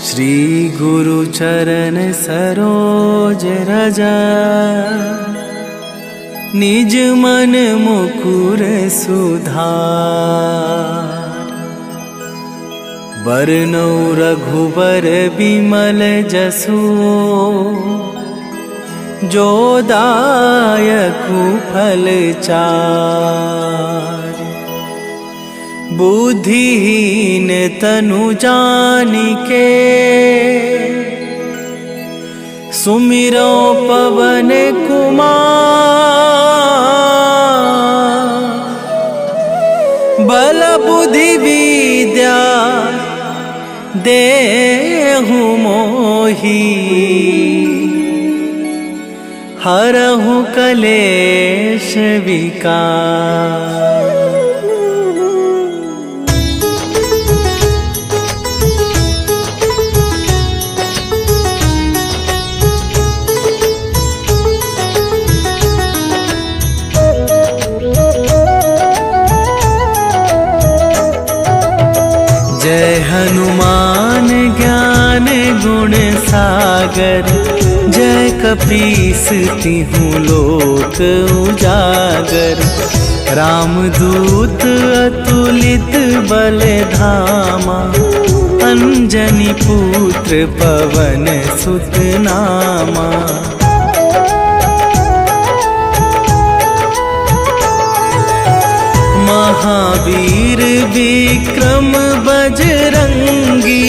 श्री गुरु चरण सरोज रज निज मन मुकुर सुधार। बरनौ रघुबर बिमल जसु जो दायकु फल चार। बुद्धिहीन तनु जानिके सुमिरो पवन कुमार। बल बुद्धि विद्या देहु मोहि हरहु कलेश विकार। जय हनुमान ज्ञान गुण सागर। जय कपीस तिहु लोक उजागर। रामदूत अतुलित बल धामा। अंजनी पुत्र पवन सुत नामा। महावीर विक्रम बजरंगी।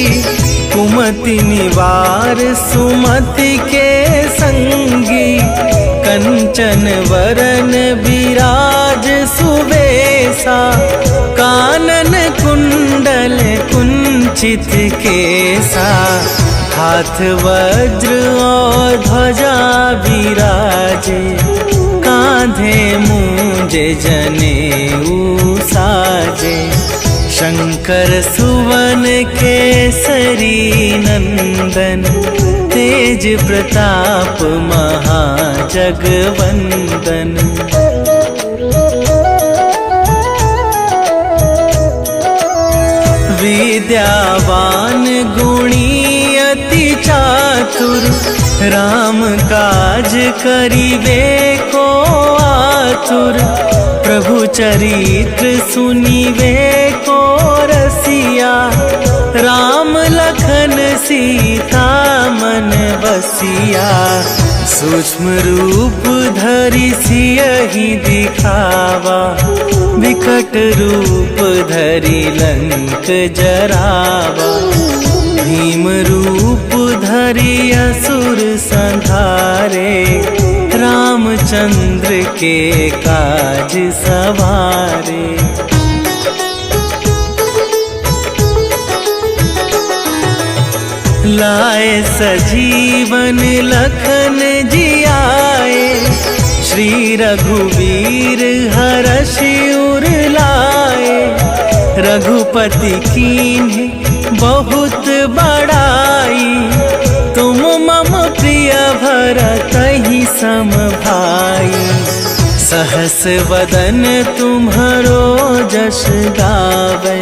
कुमति निवार सुमति के संगी। कंचन वरन विराज सुवेशा। कानन कुंडल कुंचित केसा। हाथ वज्र और ध्वजा विराजे। कांधे मूंजे जनेऊ साजे। शंकर सुवन केसरी नंदन। तेज प्रताप महाजगवंदन। विद्यावान गुणी अति चातुर। राम काज करिबे को आतुर। प्रभु चरित्र सुनिबे को रसिया। राम लखन सीता मन बसिया। सूक्ष्म रूप धरि सियहि दिखावा। विकट रूप धरि लंक जरावा। भीम रूप धरि असुर संहारे। रामचंद्र के काज सवारे। लाए सजीवन लखन जियाए। श्री रघुवीर हरषि उर लाए। रघुपति कीन्हे बहुत बड़ाई। तुम मम प्रिय भरतहि सम भाई। सहस वदन तुम्हरो जस गावे।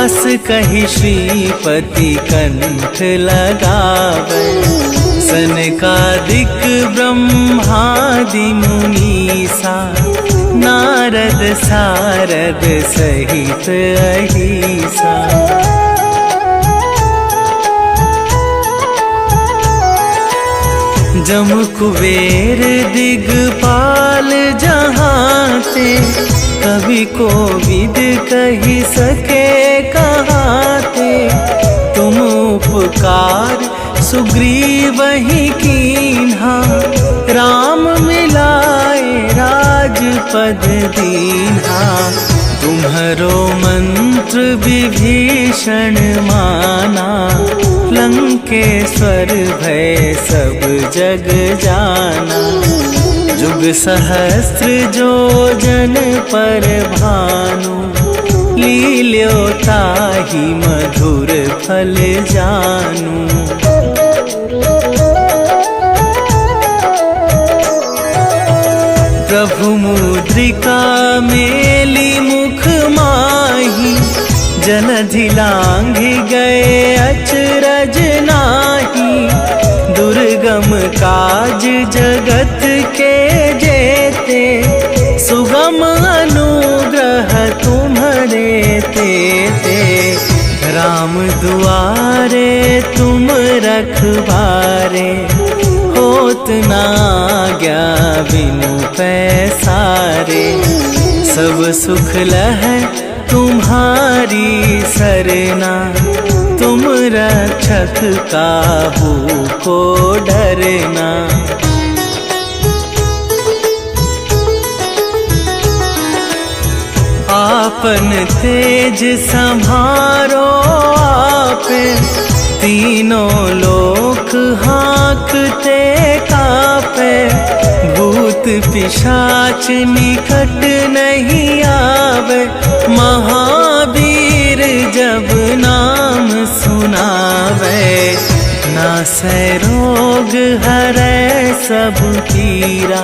अस कहि श्रीपति कंठ लगावे। सनकादिक ब्रह्मादि मुनीसा। नारद सारद सहित अहिसा। जम कुबेर दिगपाल जहाते। कवि कोविद कहि सके कहाते। तुम उपकार सुग्रीवहि कीन्हा। राम मिलाए राजपद दीन्हा। तुम्हरो मंत्र विभीषण माना। लंकेश्वर भय सब जग जाना। जुग सहस्त्र जो जन पर भानु। लील्यो ताहि मधुर फल जानू। प्रभु मुद्रिका मेली मुख माहि। जलधि लांघि गए अचरज नाही, दुर्गम काज जगत के जेते, सुगम अनुग्रह तुम्हारे तेते। राम दुआरे तुम रखवारे, होत ना आज्ञा बिनु पैसारे। सब सुख लहै तुम्हारी सरना, तुम रक्षक काहू को डरना। आपन तेज संभारो आपे, तीनों लोक हाँकते कापे। भूत पिशाच निकट नहीं आवे, महावीर जब नाम सुनावे। नासै रोग हरै सब पीरा,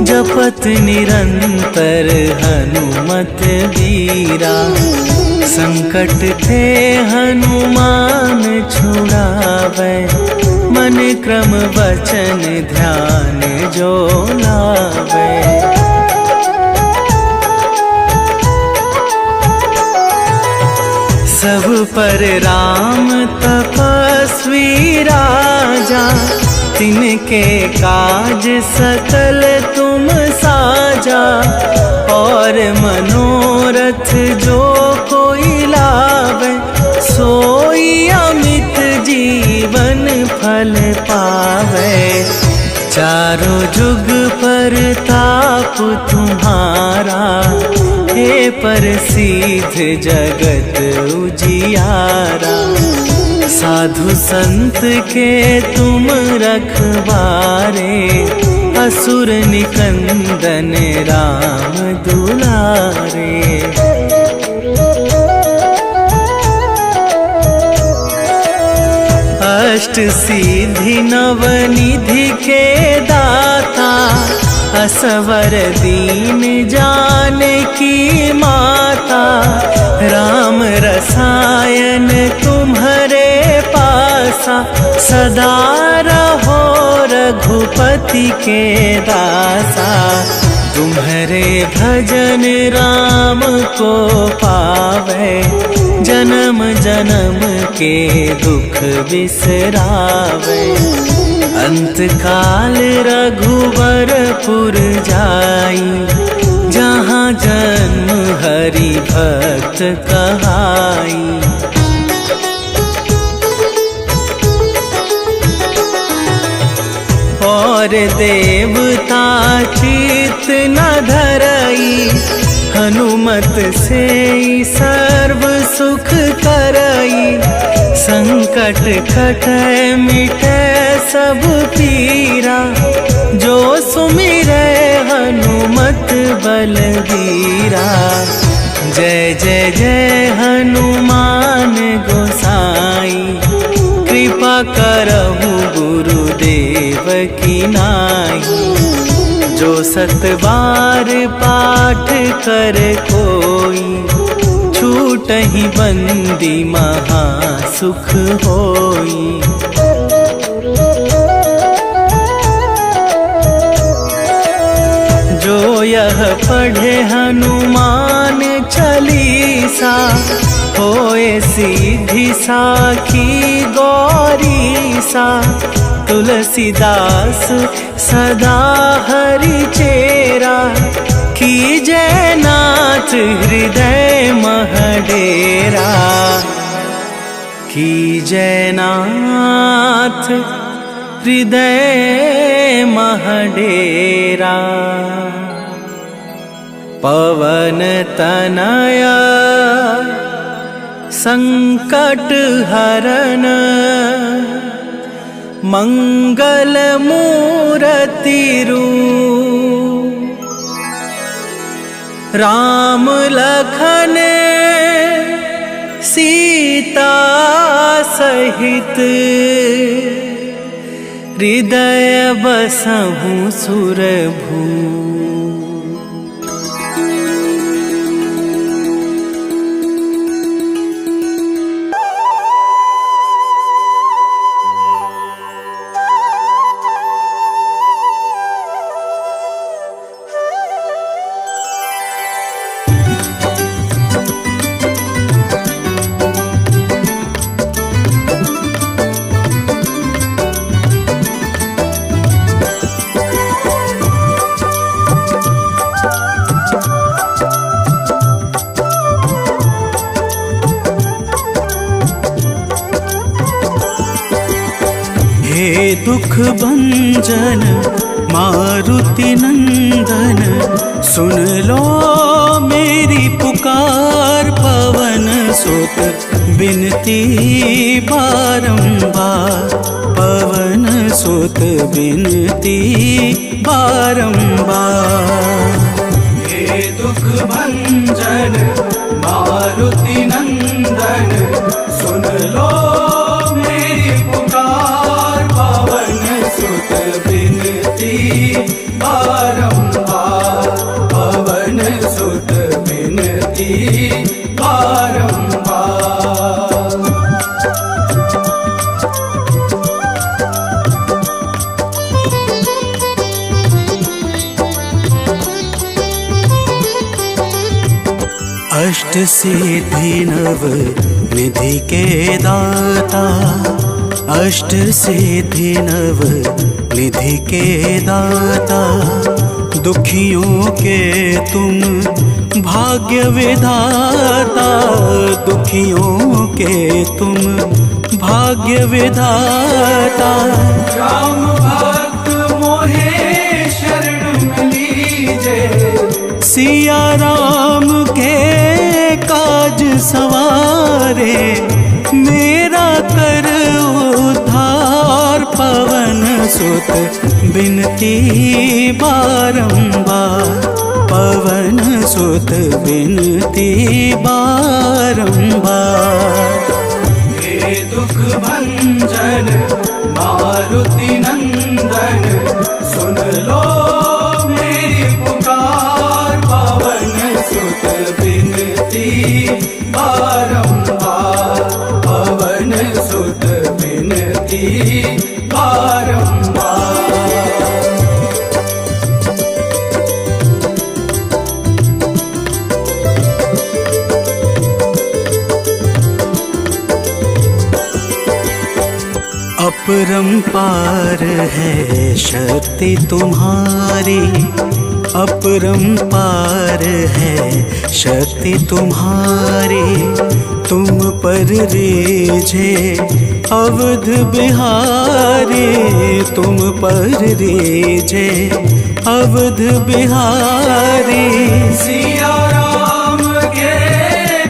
जपत निरंतर हनुमत बीरा। संकट ते हनुमान छुड़ावे, मन क्रम वचन ध्यान जो लावे। सब पर राम तपस्वी राजा, तिनके काज सकल तुम साजा। और मनोरथ जो कोई लावे, सोई अमित जीवन फल पावे। चारों जुग पर ताप तुम्हारा, हे प्रसिद्ध जगत उजियारा। साधु संत के तुम रखवारे, असुर निकंदन राम दुलारे। अष्ट सिद्धि नवनिधि के दाता, असवर दीन जानकी माता। राम रसायन तुम्हारे पासा, सदा रहो रघुपति के दासा। तुम्हारे भजन राम को पावे, जन्म जन्म के दुख बिसरावे। अंत काल रघुवरपुर जाई, जहाँ जन्म हरि भक्त कहाई। और देवता चित न धरई, हनुमत से सर्व सुख करई। संकट कटै मिटै सब पीरा, जो सुमिरै हनुमत बलबीरा। जय जय जय हनुमान गोसाई, कृपा करहु गुरुदेव की नाई। जो सत बार पाठ कर कोई, छूटहि बंदी महा सुख होई। जो यह पढ़े हनुमान चालीसा, होए सीधी साखी गौरीसा। तुलसीदास सदा हरि चेरा, कीजय नाथ हृदय मह डेरा। कीजय नाथ हृदय मह डेरा। पवन तनया संकट हरन, मंगल मूर्ति रूप। राम लखन सीता सहित, हृदय बसहु सुरभू। दुख भंजन मारुति नंदन, सुन लो मेरी पुकार। पवन सुत बिनती बारंबार, पवन सुत बिनती बारंबार। हे दुख भंजन मारुति नंदन, सुन लो मेरी पुकार। पवन सुत बिनती बारंबार, पवन सुत बिनती बारंबार। अष्ट सिद्धि नव निधि के दाता, अष्ट सिद्धि नव निधि के दाता। दुखियों के तुम भाग्य विधाता, दुखियों के तुम भाग्य विधाता। राम भक्त मोहे शरण लीजे, सिया राम के काज सवारे। मेरा कर उद्धार, पवन सुत बिनती बारंबार, पवन सुत बिनती बारंबार। हे दुख भंजन मारुति नंदन, सुन लो मेरी पुकार। पवन सुत बिनती बारंबार, पवन सुत बिनती बारंबार। अपरंपार है शक्ति तुम्हारी, अपरंपार है शक्ति तुम्हारी। तुम पर रीझे अवध बिहारी, तुम पर रीझे अवध बिहारी। सिया राम के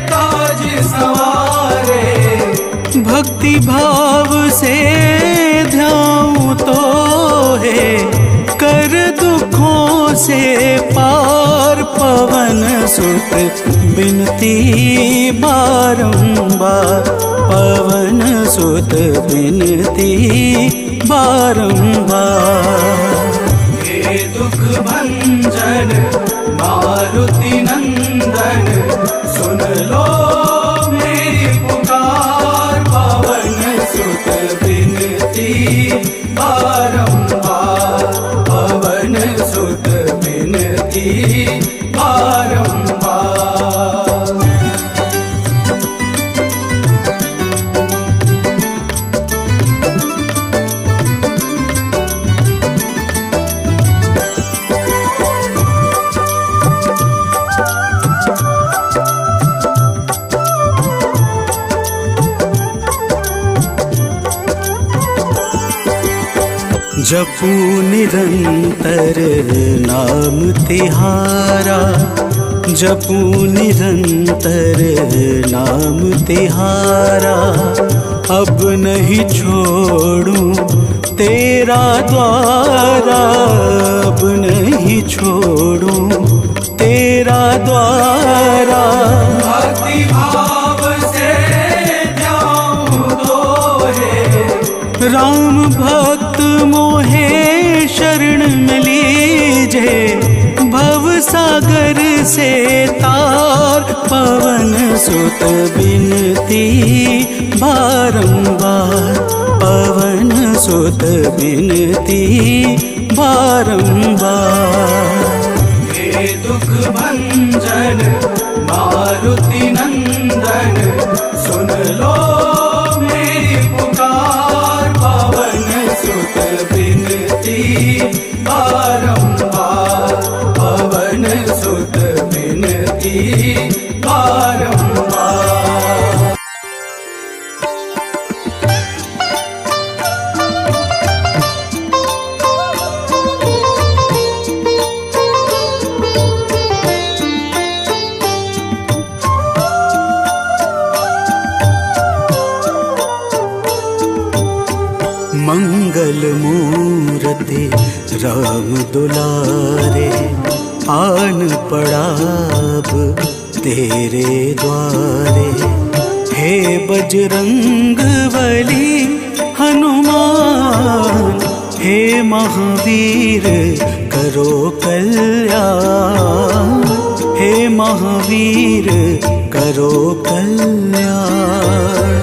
काज सवारे, भक्ति भाव से ध्याऊं तो है कर दुखों से पार। पवन सुत बिनती बारंबार, पवन सुत बिनती बारंबार। हे दुख भंजन मारुति नंदन, सुन लो मेरी पुकार। पवन सुत बिनती बारंबार, पवन सुत बिनती बारंबार। जपू निरंतर नाम तिहारा, जपू निरंतर नाम तिहारा। अब नहीं छोड़ूं तेरा द्वारा, अब नहीं छोड़ूं तेरा द्वारा। भक्ति भाव से ध्याऊं तो है राम भक्त मोहे शरण में लीजे। भव सागर से तार, पवन सुत बिनती बारंबार, पवन सुत बिनती बारंबार। हे दुख भंजन मारुति नंदन, सुन लो मेरी पुकार। पवन सुत बिनती बारंबार, पवन सुत बिनती बारंबार। मंगल मूर्ति राम दुलारे, आन पड़ाब तेरे द्वारे। हे बजरंग बली हनुमान, हे महावीर करो कल्याण, हे महावीर करो कल्याण।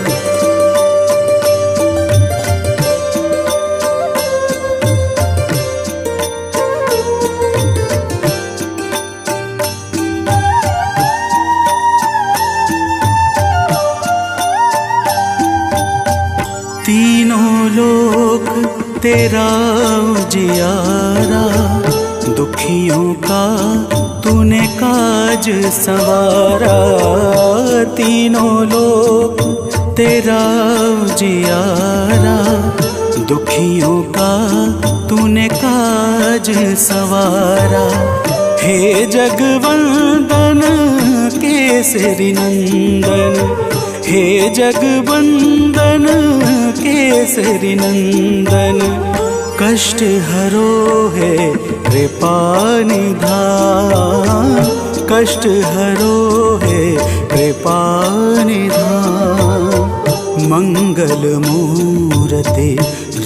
तीनों लोक तेरा उजियारा, दुखियों का तूने काज सवारा। तीनों लोक तेरा उजियारा, दुखियों का तूने काज सवारा। हे जगवंदन केसरी नंदन, हे जगवंदन केसरी नंदन। कष्ट हरो है कृपा निधान, कष्ट हरो है कृपा निधान। मंगल मूर्ति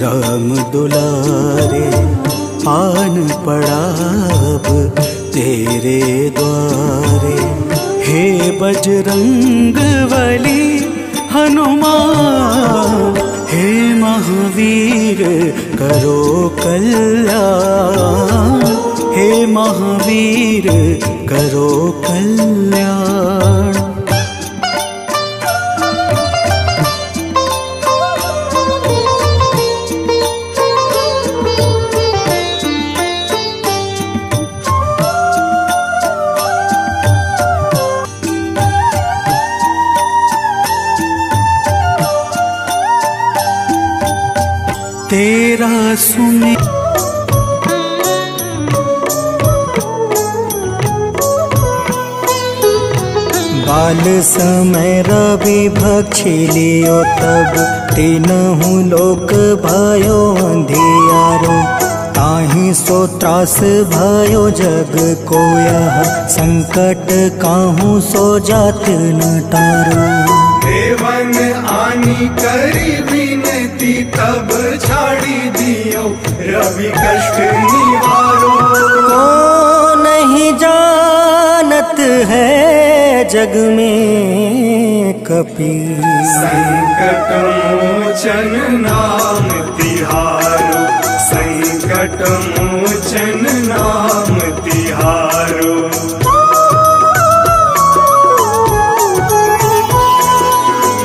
राम दुलारे, आन पड़ाब तेरे द्वारे। हे बजरंग बली हनुमान, हे महावीर करो कल्याण, हे महावीर करो कल्याण। तेरा सुने बाल समय रवि भक्षी लियो, तब तीनहु लोक भयो अंधियारो। ताहि सो त्रास भयो जग को यह, संकट काहू सो जात न टारो। देवन आनी करी विनती, तब छाड़ी दियो रवि कष्ट निवारो। को नहीं जानत है जग में कपीस, संकट मोचन नाम तिहारो, संकट मोचन नाम तिहारो।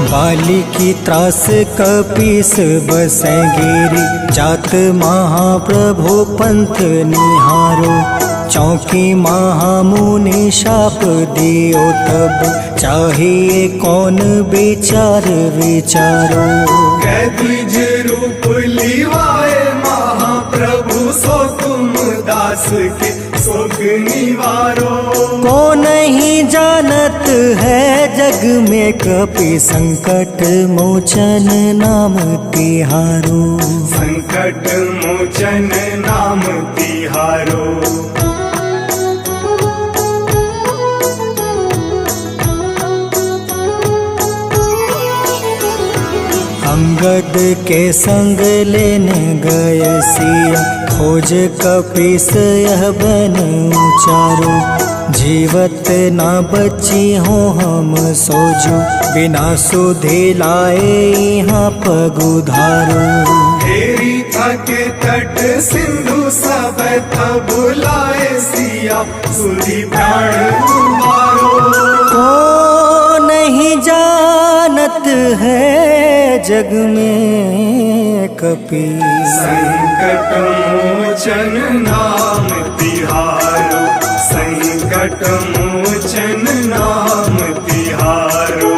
बाली की त्रास कपीस बसै गिरी, जात महाप्रभु पंथ निहारो। चौकी महामुनि शाप दियो, तब चाहिए कौन विचार विचारो। कैदिज रूप लिवाए महाप्रभु, सो तुम दास के शोक निवारो। को नहीं जानत है जग में कपि, संकट मोचन नाम तिहारो, संकट मोचन नाम तिहारो। अंगद के संग लेने गए सिया, खोज कपीस यह बन उचारो। जीवत ना बची हो हम सोजो, बिना सुधि लाए यहाँ पगुधारो। तेरी थके तट सिंधु सब तब लाए सिया, सुधि प्राण तुम्हारो। को नहीं जानत है जग में कपीस, संकट मोचन नाम तिहारो, संकट मोचन नाम तिहारो।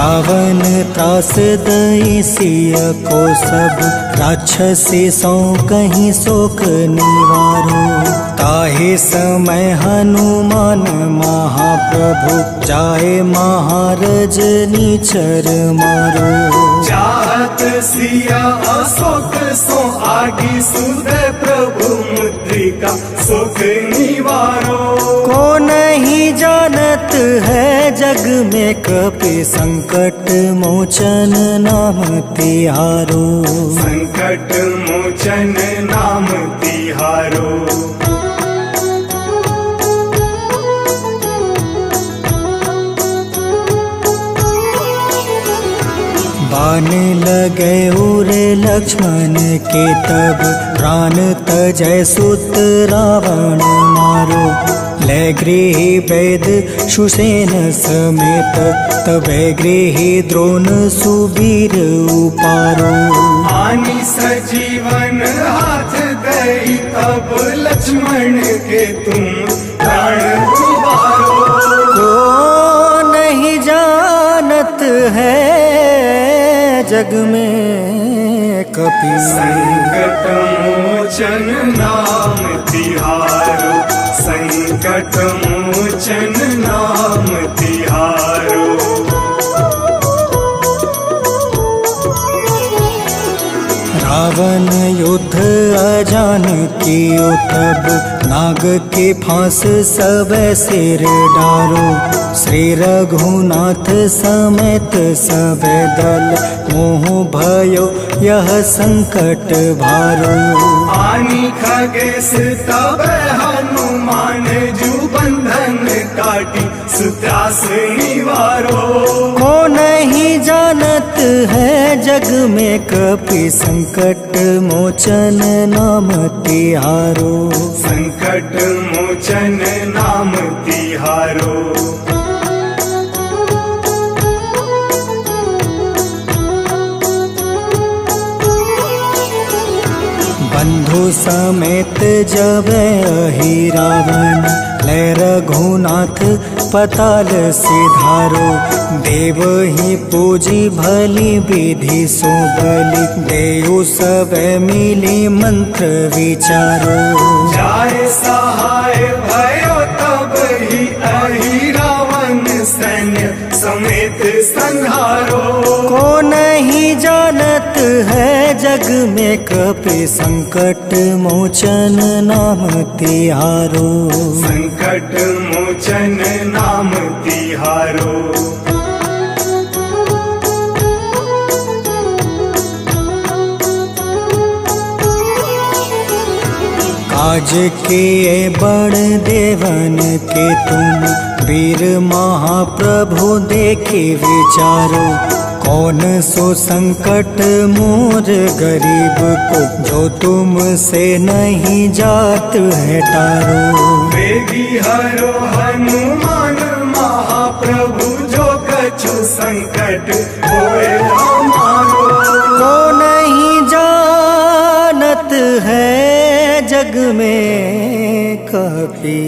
रावण त्रास दई सिय को सब राक्षसी सौ कहीं शोक निवारो। ताहे समय हनुमान महाप्रभु जाए महारज निचर मारो। चाहत सिया अशोक सो आगी सुदय प्रभु मुद्रिका सुख निवारो। को नहीं जानत है जग में कपि संकट मोचन नाम तिहारो। संकट मोचन नाम तिहारो। बाण लगे उरे लक्ष्मण के तब प्राण तजय सुत रावण मारो। ले गृही वैद सुसेन समेत तबे गृही द्रोण सुबीर उपारो। आनी सजीवन हाथ दई तब लक्ष्मण के तुम प्राण उबारो। को नहीं जानत है जग में कपि संकट मोचन नाम तिहारो। संकट मोचन नाम तिहारो। रावण युद्ध अजान कियो तब नाग के फांस सब सिर डारो। श्री रघुनाथ समेत सब दल मोह भयो यह संकट भारो। आनी खगेश तब हनुमान जू बंधन काटी सुत्रास निवारो। को नहीं जानत है जग में कपि संकट मोचन नाम तिहारो। संकट मोचन नाम तिहारो। बंधु समेत जब अहि रावण ले रघुनाथ पताल सिधारो। देव ही पूजी भली विधि सो बलि देव सब मिली मंत्र विचारो। जाय सहाय भयो तब ही अहि रावण सैन्य समेत संहारो। को नहीं जानत है जग में कपि संकट मोचन नाम तिहारो। संकट मोचन नाम तिहारो। काज किए बड़ देवन के तुम वीर महाप्रभु देखे विचारो। कौन सो संकट मोर गरीब को जो तुम से नहीं जात है टारो। वेगी हरो हनुमान महाप्रभु जो कछु संकट होए हमारो। को नहीं जानत है जग में कपि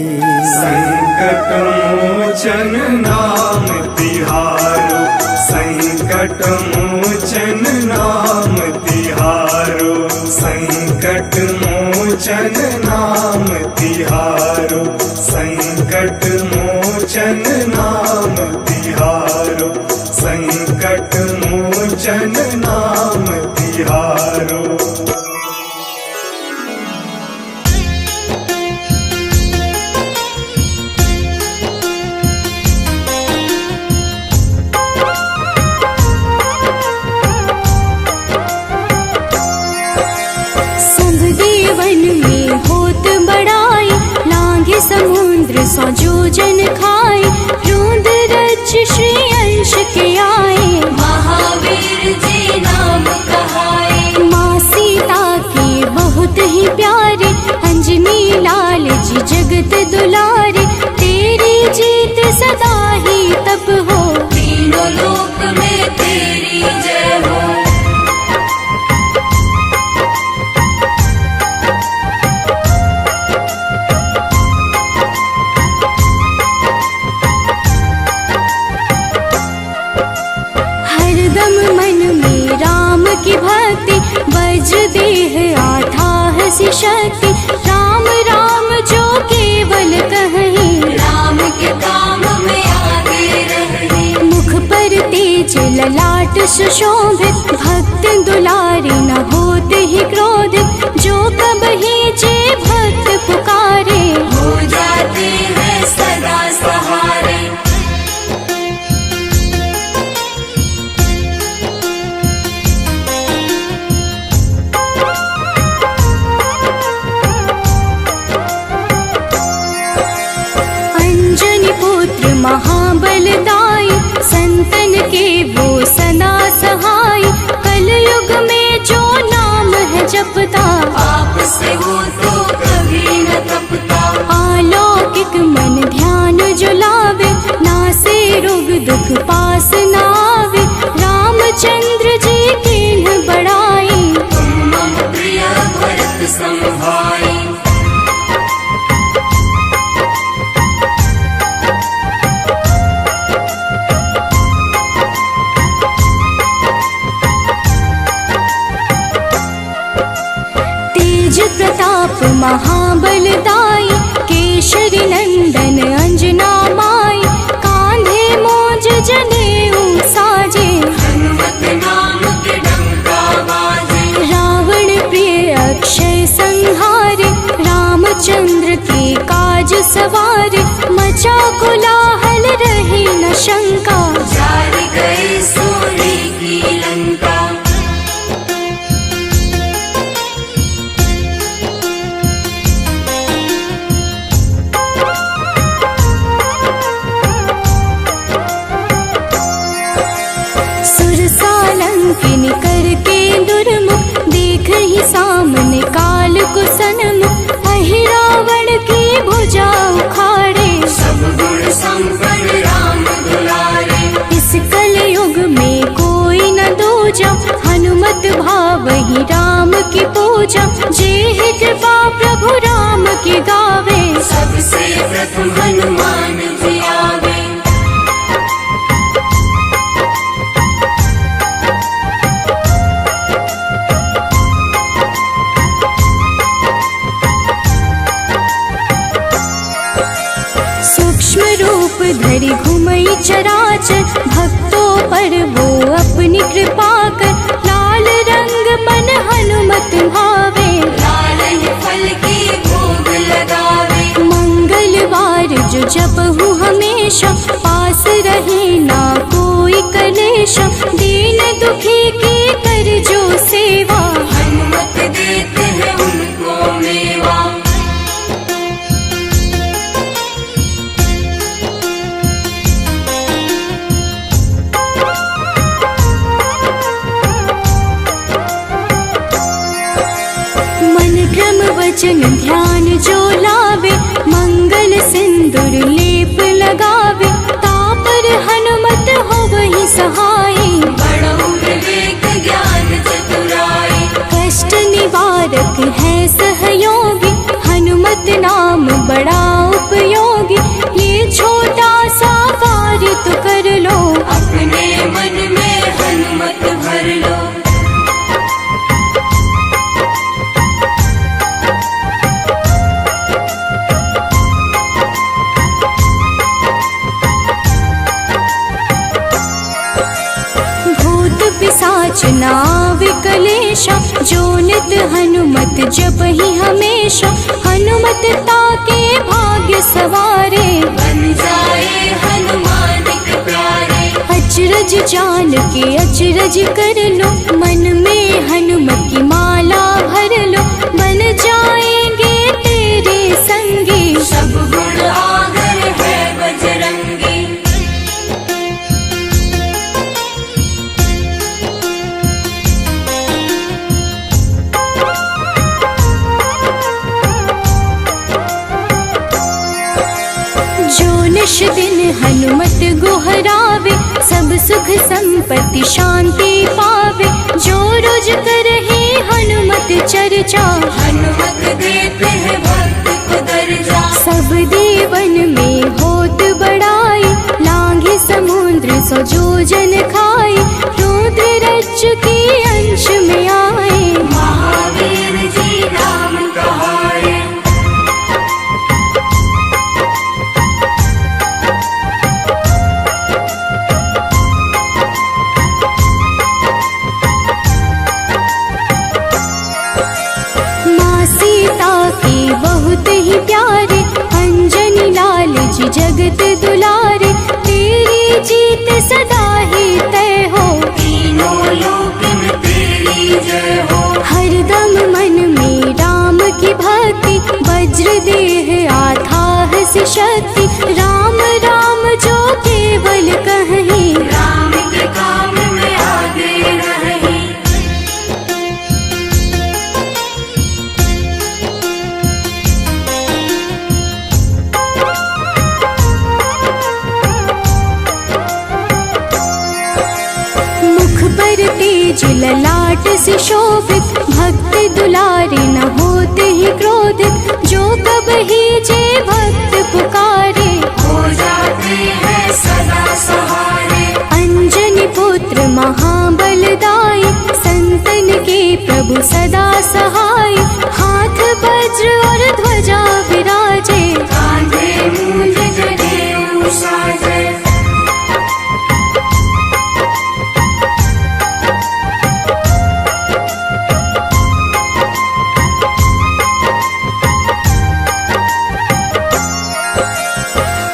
संकट मोचन नाम तिहारो। संकट मोचन नाम तिहारो। संकट मोचन नाम तिहारो। संकट मोचन नाम तिहारो। संकट मोचन नाम तिहारो। समुद्र सौ जोजन खाए रूंद रज श्री अंश के आए। महावीर जी नाम कहाए। माँ सीता के बहुत ही प्यारे अंजनी लाल जी जगत दुलारे। तेरी जीत सदा ही तब हो तीनों लोक में तेरी जय हो। ललाट सुशोभित, भक्त दुलारी न होते ही क्रोधित, जो कब ही जे भक्त पुकारे हो जाते हैं सदा सहारे। अंजनी पुत्र महाबलदाई, संतन के वो सदा सहाय, कलयुग में जो नाम है जपता, पाप से वो तो कभी न तपता। अलौकिक मन ध्यान जो लावे, नासे रोग दुख पास न आवे, रामचंद्र जी किन्ह बड़ाई, तुम मम प्रिय भरत सम भाई। प्रताप महाबलदाई, केशरी नंदन अंजना माई, कांधे मोज जनेऊ साजे, हनुमत नाम के डंका बाजे। रावण प्रिय अक्षय संहारे, रामचंद्र के काज सवारे, मचा कोलाहल रही न शंका, जार गए सूर्य की लंका। किन करके दुर्मुख, देख ही सामने काल को सन्मुख, अहि रावण की भुजा उखाड़े, सब गुण संपन्न राम दुलारे। इस कलयुग में कोई न दूजा, हनुमत भावहि राम की पूजा, जेहि कृपा प्रभु राम की गावे, सबसे प्रथम हनुमान जी आवे। धरि घुमई चराचर, भक्तों पर वो अपनी कृपा कर, लाल रंग मन हनुमत भावे, लाल ही फल की भोग लगावे। मंगलवार जो जपहु हमेशा, पास रहे ना कोई कलेश, दीन दुखी की कर जो सेवा, हनुमत देते हैं उनको मेवा। वचन ध्यान जो लावे, मंगल सिंदूर लेप लगावे, तापर हनुमत हो वही सहाय, बड़ो विवेक ज्ञान चतुराई। कष्ट निवारक है सहयोगी, हनुमत नाम बड़ा उपयोगी, ये छोटा सा कार्य तो कर लो, अपने मन में हनुमत भर लो। नाव कलेशा, जो नित हनुमत जप ही हमेशा, हनुमत ताके भाग्य सवारे, बन जाए हनुमान के प्यारे। अचरज जान के अचरज कर लो, मन में हनुमत की माला भर लो, बन जाएंगे तेरे संगी, सब गुण आगर है बजरंगी। निश दिन हनुमत गोहरावे, सब सुख संपत्ति शांति पावे, जो रोज करहे हनुमत चर्चा, हनुमत देते हैं भक्त को दर्जा। सब देवन में होत बड़ाई, लांघे समुद्र सो जोजन खाए, रुद्र रज के अंश में आए, महावीर जी नाम कहाए। ललाट से शोभित, भक्त दुलारे न होते ही क्रोधित। जो कब ही जे भक्त पुकारे, हो जाते हैं सदा सहारे। अंजनी पुत्र महाबलदाई, संतन के प्रभु सदा सहाय। हाथ वज्र और ध्वजा विराजे, कांधे मूंज जनेऊ साजे।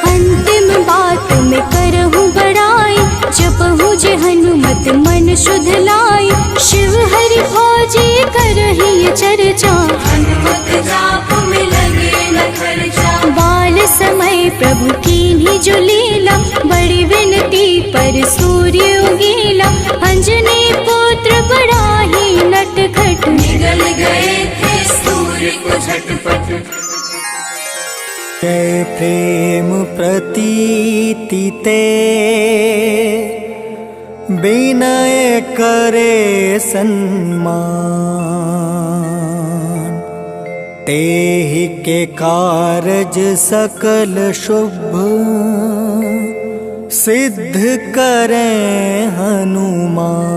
अंतिम बात में करहूँ बड़ाई, जपहूँ जे हनुमत मन शुद्ध लाई। शिव हरि भोजी करहि ये चर्चा, हनुमत जाप में लगे न खर्चा। बाल समय प्रभु कीन्ही जो लीला, बड़ी विनती पर सूर्य उगीला। अंजनी पुत्र बड़ा ही नटखट, निगल गए थे सूर्य को झटपट। जय प्रेम प्रतीति ते, विनय करे सन्मान। तेहि के कारज सकल शुभ, सिद्ध करें हनुमान।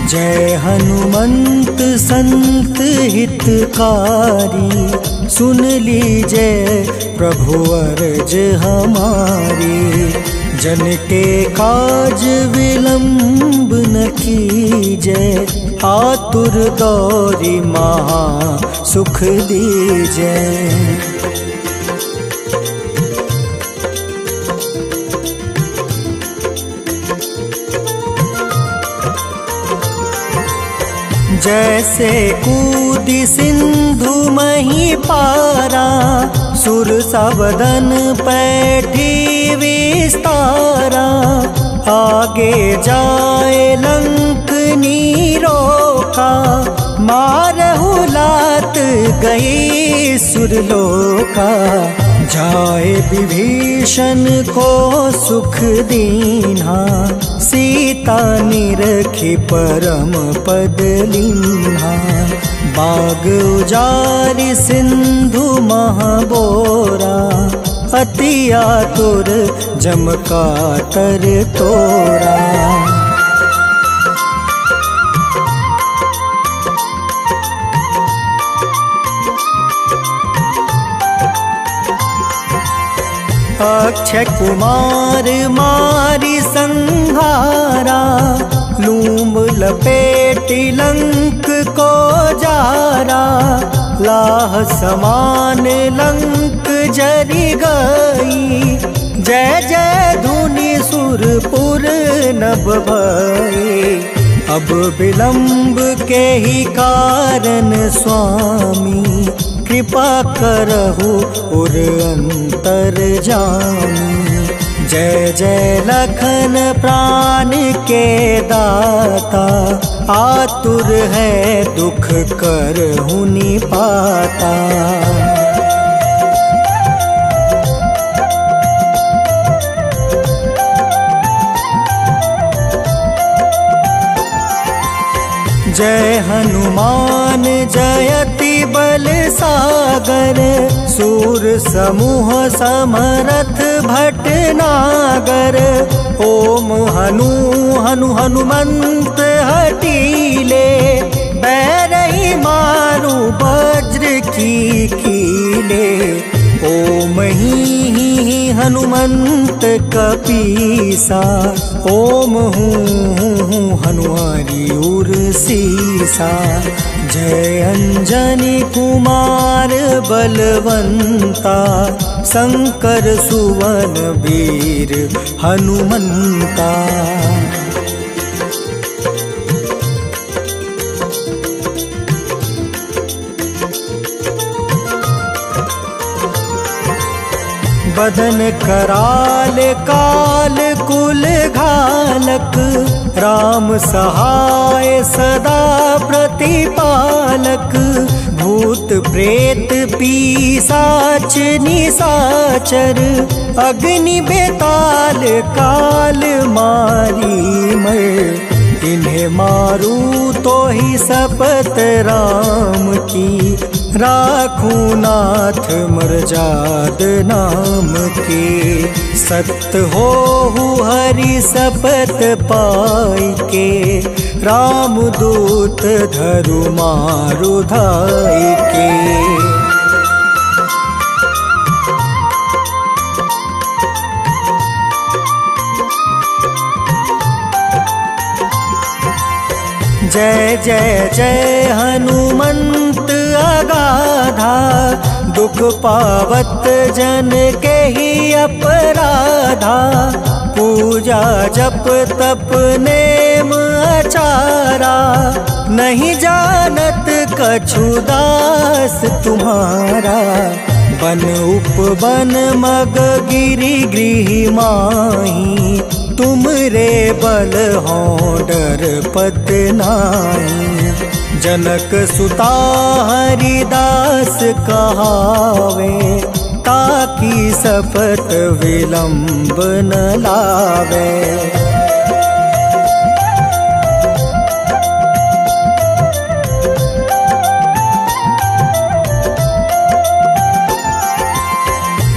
जय हनुमंत संत हितकारी, सुन लीजिए प्रभु अर्ज हमारी। जन के काज विलंब न कीजय, आतुर दौरी महा सुख दीजय। जैसे कूदी सिंधु मही पारा, सुर सबदन पैठी विस्तारा। आगे जाए लंक नीरोका, मारहु लात गई सुरलोका। जाए विभीषण को सुख दीन्हा, सीता निरखी परम पद लीन्हा। बाग उजारि सिंधु महाबोरा, अति आतुर जम कातर तोरा। अक्षय कुमार मारी संहारा, लूम लपेटी लंक को जारा। लाह समान लंक जरि गई, जय जय धुनि सुरपुर नभ भई। अब विलंब के ही कारण स्वामी, कृपा करहु उर अंतर जामी। जय जय लखन प्राण के दाता, आतुर है दुख करहु निपाता। जय हनुमान जयति बल सागर, सूर समूह समरथ भटनागर। ओम हनु हनु हनुमंत हटीले, बैरही मारू वज्र की कीले। ओम ही हनुमंत कपीसा, ओम हूँ हनुमारी उर सीसा। जय अंजनी कुमार बलवंता, शंकर सुवन वीर हनुमंता। बदन कराल काल कुल घालक, राम सहाय सदा प्रतिपालक। भूत प्रेत पिशाच निशाचर, अग्नि बेताल काल मारी मर। इन्हें मारू तो ही शपथ राम की, राखूं नाथ मर्जाद नाम के। सत्य हो हरि शपथ पाई के, राम दूत धरु मारु धाई के। जय जय जय हनुमंत अगाधा, दुख पावत जन के ही अपराधा। पूजा जप तप नेम आचारा, नहीं जानत कछु दास तुम्हारा। बन उपवन मग गिरि गृह माही, तुम रे बल हो डर पत नाई। जनक सुता हरिदास कहावे, ताकि शपथ विलंब न लावे।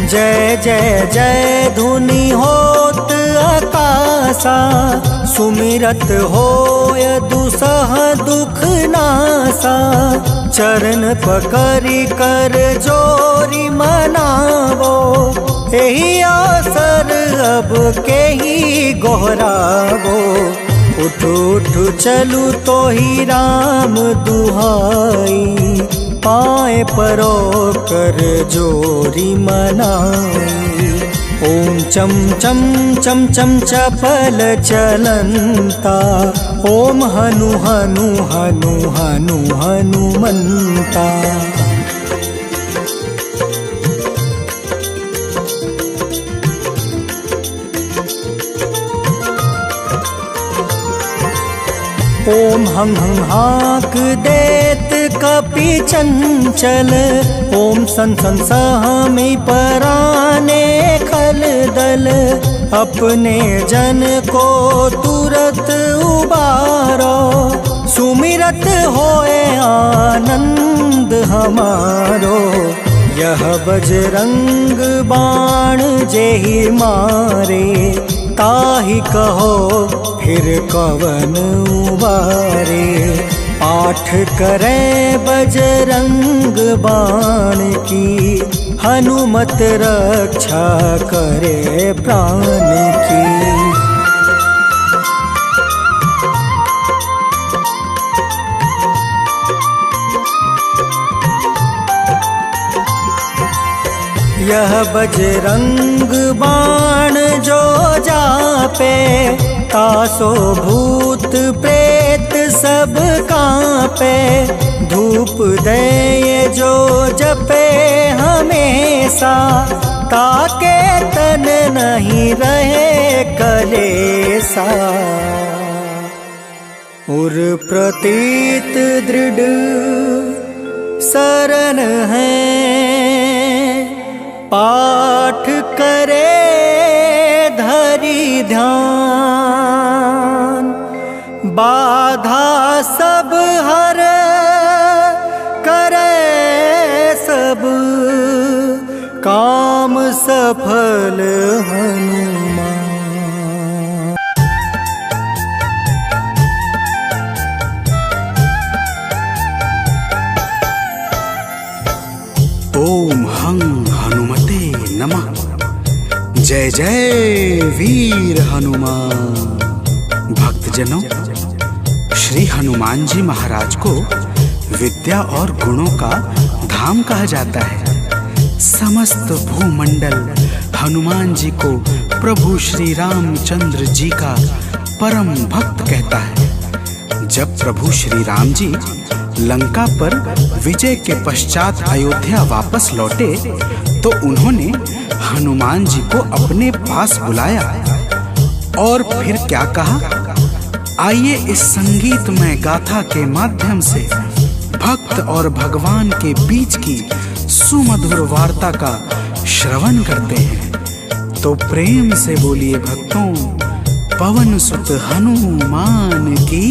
जय जय जय धुनि होत आकाशा, सुमिरत होय दुसह दुख नासा। चरण पकड़ि कर जोरी मनावो, एही आसर अब के ही गोहरावो। उठ उठ चलू तो ही राम दुहाई, पाए परो कर जोरी मनाई। ओम चम चम चम चम चपल चलंता, ओम हनु हनु हनु हनु हनुमंता। ओम हं हं हाक देत कपि चंचल, ओम सन सन सहमी पराने खल दल। अपने जन को तुरत उबारो, सुमिरत होए आनंद हमारो। यह बजरंग बाण जेहि मारे, ताहि कहो फिर कवन उबारे। पाठ करें बजरंग बाण की, हनुमत रक्षा करे प्राण की। यह बजरंग बाण जो जापे, तासो भूत प्रेत सब कांपे। धूप दे जो जपे हमेशा, ताके तन नहीं रहे कलेसा। उर प्रतीत दृढ़ शरण है, पाठ करे धरि ध्यान। बाधा सब हर करे सब, काम सफल हनुमान। ओम हं हनुमते नमः। जय जय वीर हनुमान। भक्तजनों, श्री हनुमान जी महाराज को विद्या और गुणों का धाम कहा जाता है। समस्त भूमंडल हनुमान जी को प्रभु श्री रामचंद्र जी का परम भक्त कहता है। जब प्रभु श्री राम जी लंका पर विजय के पश्चात अयोध्या वापस लौटे तो उन्होंने हनुमान जी को अपने पास बुलाया और फिर क्या कहा, आइए इस संगीतमय गाथा के माध्यम से भक्त और भगवान के बीच की सुमधुर वार्ता का श्रवण करते हैं। तो प्रेम से बोलिए भक्तों, पवन सुत हनुमान की।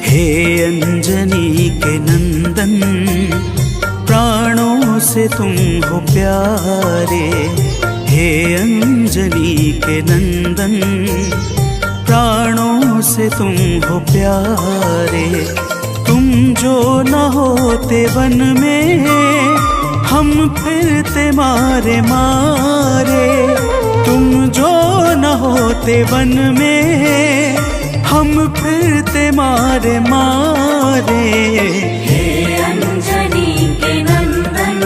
हे अंजनी के नंदन, प्राणों से तुम हो प्यारे। हे अंजनी के नंदन, प्राणों से तुम हो प्यारे। तुम जो न होते वन में, हम फिरते मारे मारे। तुम जो न होते वन में, हम फिरते मारे मारे। हे अंजनी के नंदन,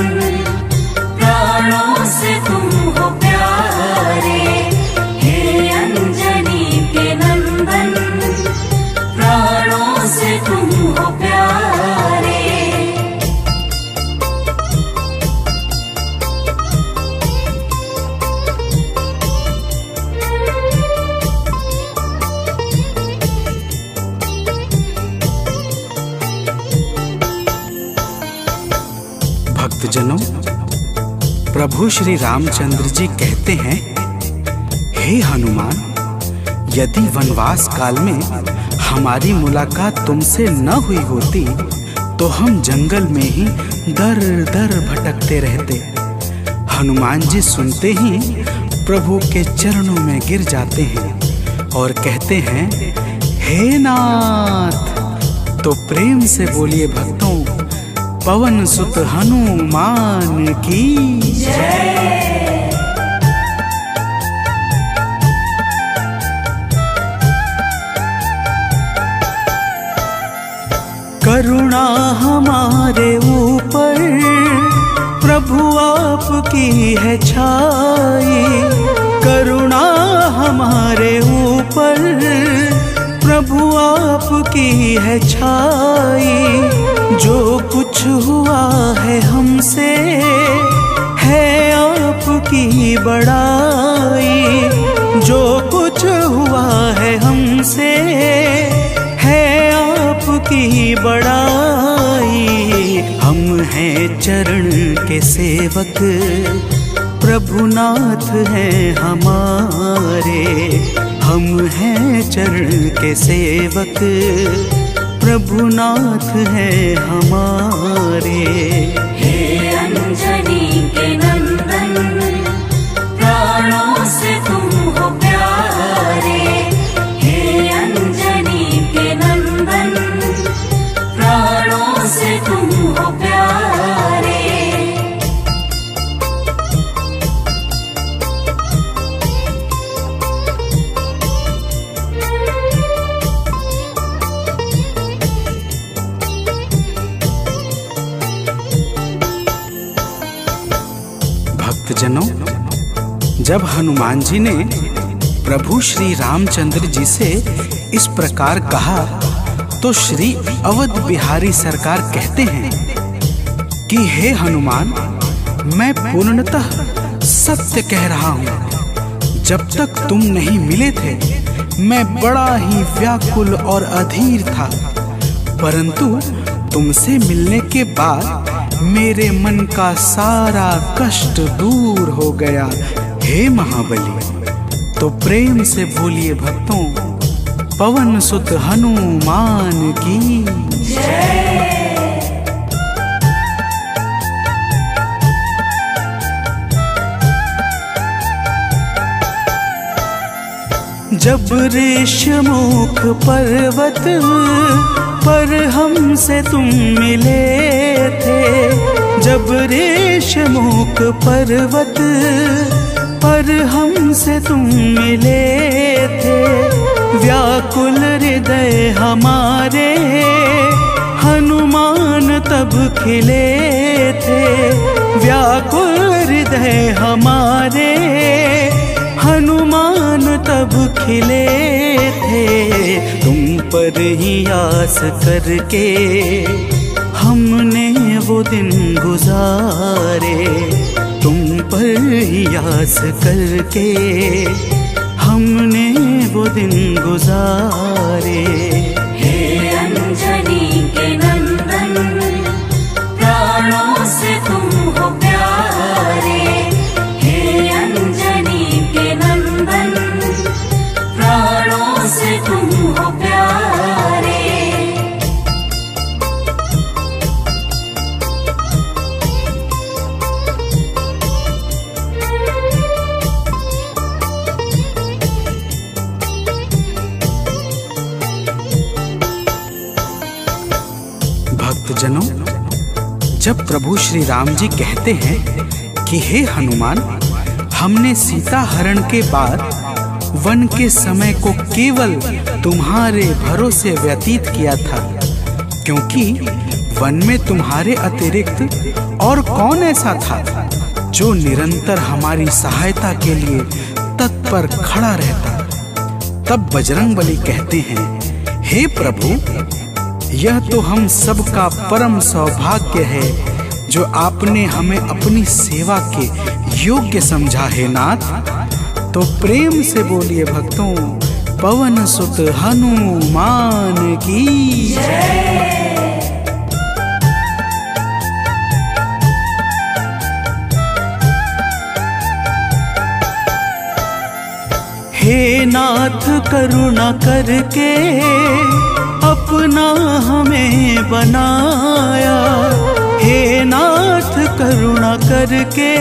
प्राणों से तुम हो प्यारे। हे अंजनी के नंदन, प्राणों से तुम हो प्यारे। भक्तजनों, प्रभु श्री रामचंद्र जी कहते हैं, हे हनुमान, यदि वनवास काल में हमारी मुलाकात तुमसे न हुई होती तो हम जंगल में ही दर दर भटकते रहते। हनुमान जी सुनते ही प्रभु के चरणों में गिर जाते हैं और कहते हैं, हे नाथ। तो प्रेम से बोलिए भक्तों, पवन सुत हनुमान की जय। करुणा हमारे ऊपर प्रभु आपकी है छाई। करुणा हमारे ऊपर प्रभु आपकी है छाई। जो कुछ हुआ है हमसे है आपकी बड़ाई। जो कुछ हुआ है हमसे है आपकी बड़ाई। हम हैं चरण के सेवक, प्रभुनाथ हैं हमारे। हम हैं चरण के सेवक, प्रभुनाथ हैं हमारे। हे अंजनी के नंदन, प्राणों से तुम हो प्यारे। हे अंजनी के नंदन, प्राणों से तुम हो प्यारे। भक्तजनों, जब हनुमान जी ने प्रभु श्री रामचंद्र जी से इस प्रकार कहा तो श्री अवध बिहारी सरकार कहते हैं कि हे हनुमान, मैं पूर्णतः सत्य कह रहा हूँ। जब तक तुम नहीं मिले थे मैं बड़ा ही व्याकुल और अधीर था, परंतु तुमसे मिलने के बाद मेरे मन का सारा कष्ट दूर हो गया। हे महाबली। तो प्रेम से बोलिए भक्तों, पवन सुत हनुमान की जय। जब ऋषमुख पर्वत पर हमसे तुम मिले थे। जब ऋषमुख पर्वत पर हमसे तुम मिले थे। व्याकुल हृदय हमारे हनुमान तब खिले थे, व्याकुल हृदय हमारे हनुमान तब खिले थे। तुम पर ही आस करके हमने वो दिन गुजारे, तुम पर ही आस करके हमने वो दिन गुजारे। हे अंजनी के नंदन, प्राणों से तुम हो प्यारे। हे अंजनी के नंदन, प्राणों से तुम हो प्यारे। भक्तजनों, जब प्रभु श्री राम जी कहते हैं कि हे हनुमान, हमने सीता हरण के बाद वन के समय को केवल तुम्हारे भरोसे व्यतीत किया था, क्योंकि वन में तुम्हारे अतिरिक्त और कौन ऐसा था जो निरंतर हमारी सहायता के लिए तत्पर खड़ा रहता। तब बजरंगबली कहते हैं, हे प्रभु, यह तो हम सबका परम सौभाग्य है जो आपने हमें अपनी सेवा के योग्य समझा है नाथ। तो प्रेम से बोलिए भक्तों, पवन सुत हनुमान की जय। हे नाथ करुणा करके अपना हमें बनाया, हे नाथ करुणा करके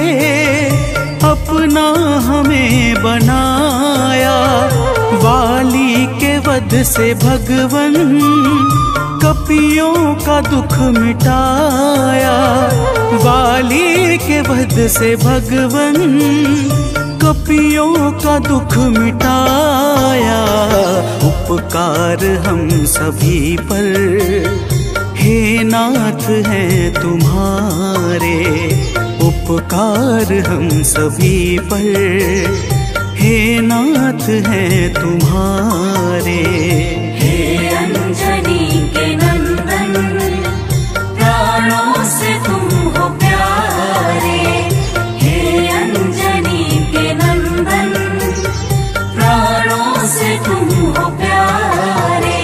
अपना हमें बनाया। वाली के वध से भगवन कपियों का दुख मिटाया, वाली के वध से भगवन कपियों का दुख मिटाया। उपकार हम सभी पर हे नाथ हैं तुम्हारे, उपकार हम सभी पर हे नाथ हैं तुम्हारे। हे अंजनी के नंदन, प्राणों से तुम हो प्यारे। हे अंजनी के नंदन, प्राणों से तुम हो प्यारे।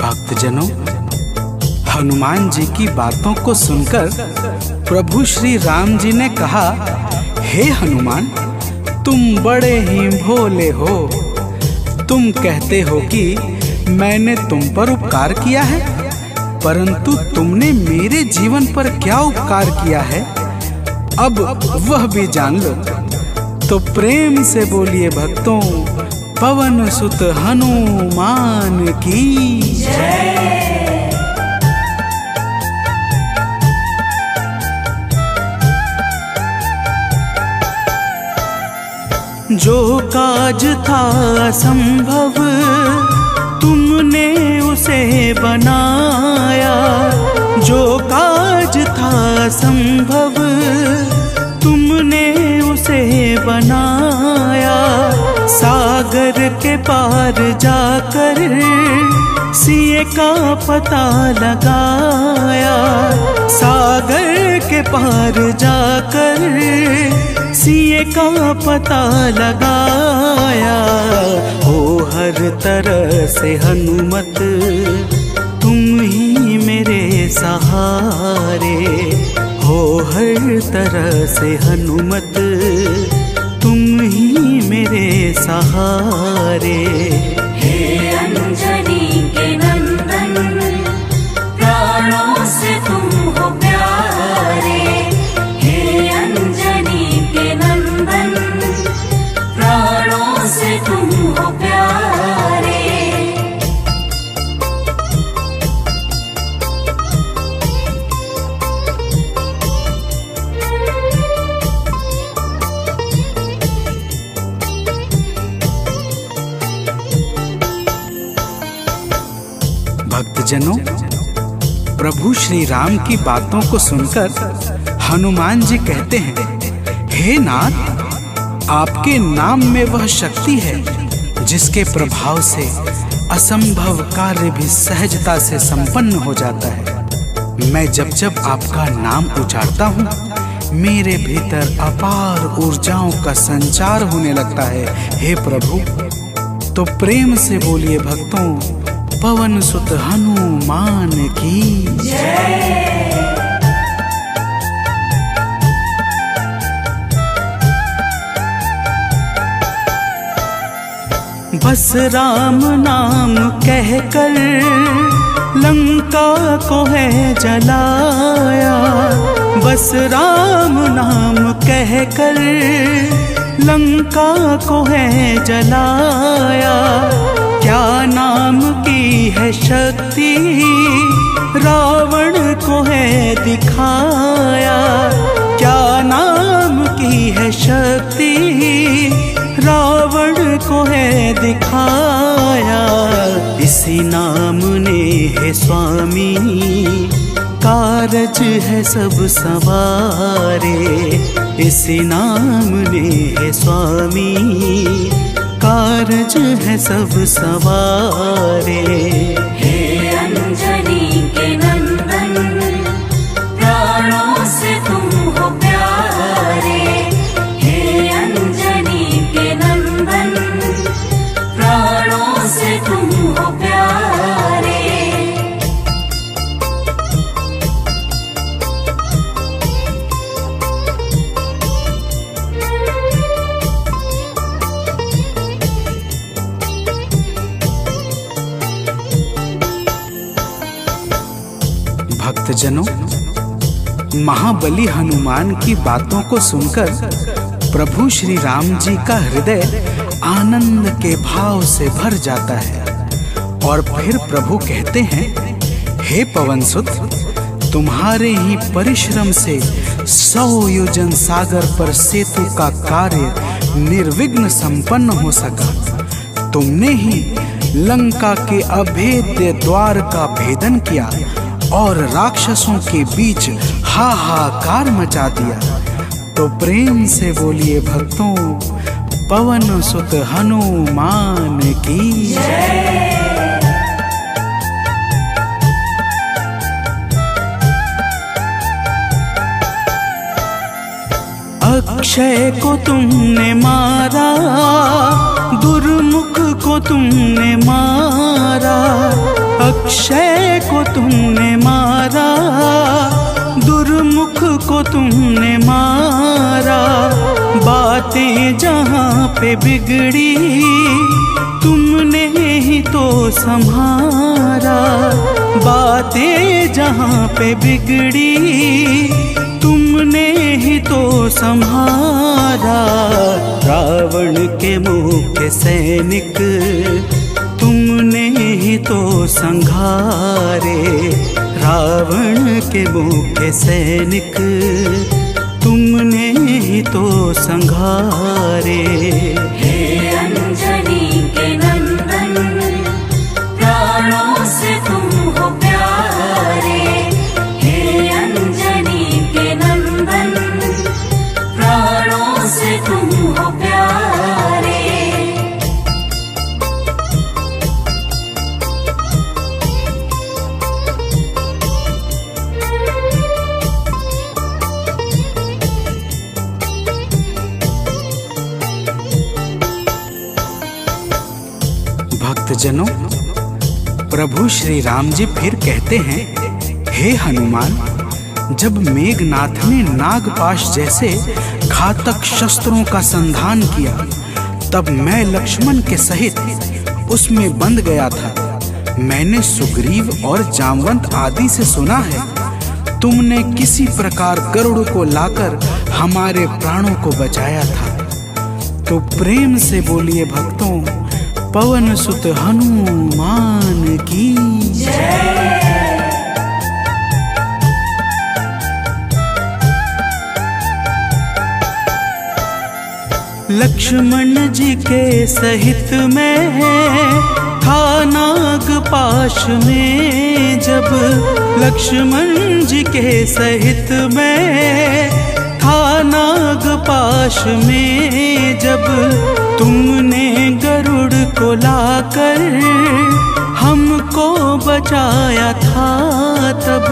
भक्तजनों, हनुमान जी की बातों को सुनकर प्रभु श्री राम जी ने कहा, हे हनुमान, तुम बड़े ही भोले हो। तुम कहते हो कि मैंने तुम पर उपकार किया है, परंतु तुमने मेरे जीवन पर क्या उपकार किया है, अब वह भी जान लो। तो प्रेम से बोलिए भक्तों, पवन सुत हनुमान की जय। जो काज था असंभव तुमने उसे बनाया, जो काज था असंभव तुमने उसे बनाया। सागर के पार जाकर सिए का पता लगाया, सागर के पार जाकर सिए का पता लगाया। हो हर तरह से हनुमत तुम ही मेरे सहारे, हो हर तरह से हनुमत तुम ही मेरे सहारे। हे अंजनी के नंदन, प्राणों से तुम हो प्यारे। हे अंजनी के नंदन, प्राणों से तुम हो प्यारे। भक्तजनों, प्रभु श्री राम की बातों को सुनकर हनुमान जी कहते हैं, हे नाथ, आपके नाम में वह शक्ति है जिसके प्रभाव से असंभव कार्य भी सहजता से संपन्न हो जाता है। मैं जब जब आपका नाम उच्चारता हूँ, मेरे भीतर अपार ऊर्जाओं का संचार होने लगता है। हे प्रभु, तो प्रेम से बोलिए भक्तों, पवन सुत हनुमान की जय। बस राम नाम कहकर लंका को है जलाया, बस राम नाम कहकर लंका को है जलाया। क्या नाम की है शक्ति रावण को है दिखाया, क्या नाम की है शक्ति रावण को है दिखाया। इसी नाम ने है स्वामी कारज है सब सवारे, इसी नाम ने है स्वामी कारज है सब सवारे। हे अंजनी के नंदन, प्राणों से तुम हो प्यारे। हे अंजनी के नंदन, प्राणों से तुम हो प्यारे। भक्तजनों, महाबली हनुमान की बातों को सुनकर प्रभु श्री राम जी का हृदय आनंद के भाव से भर जाता है और फिर प्रभु कहते हैं, हे पवनसुत, तुम्हारे ही परिश्रम से 100 योजन सागर पर सेतु का कार्य निर्विघ्न संपन्न हो सका। तुमने ही लंका के अभेद्य द्वार का भेदन किया और राक्षसों के बीच हाहाकार मचा दिया। तो प्रेम से बोलिए भक्तों, पवन सुत हनुमान की जय। अक्षय को तुमने मारा, दुर्मुख को तुमने मारा, अक्षय को तुमने मारा, दुर्मुख को तुमने मारा। बातें जहाँ पे बिगड़ी तुमने ही तो संभारा, बातें जहाँ पे बिगड़ी तुमने ही तो संभारा। रावण के मुख्य सैनिक तुमने ही तो संघारे, रावण के मुख्य सैनिक तुमने ही तो संघारे। हे अंजनी के नंदन, प्राणों से तुम हो प्यारे। हे अंजनी के नंदन, प्राणों से तुम हो प्यारे। भक्तजनों, प्रभु श्री राम जी फिर कहते हैं, हे हनुमान, जब मेघनाथ ने नागपाश जैसे घातक शस्त्रों का संधान किया, तब मैं लक्ष्मण के सहित उसमें बंध गया था। मैंने सुग्रीव और जामवंत आदि से सुना है, तुमने किसी प्रकार गरुड़ को लाकर हमारे प्राणों को बचाया था। तो प्रेम से बोलिए भक्तों, पवन सुत हनुमान की जय। लक्ष्मण जी के सहित में था नागपाश में। जब लक्ष्मण जी के सहित में था नागपाश में, जब तुमने गरुड़ को लाकर हमको बचाया था, तब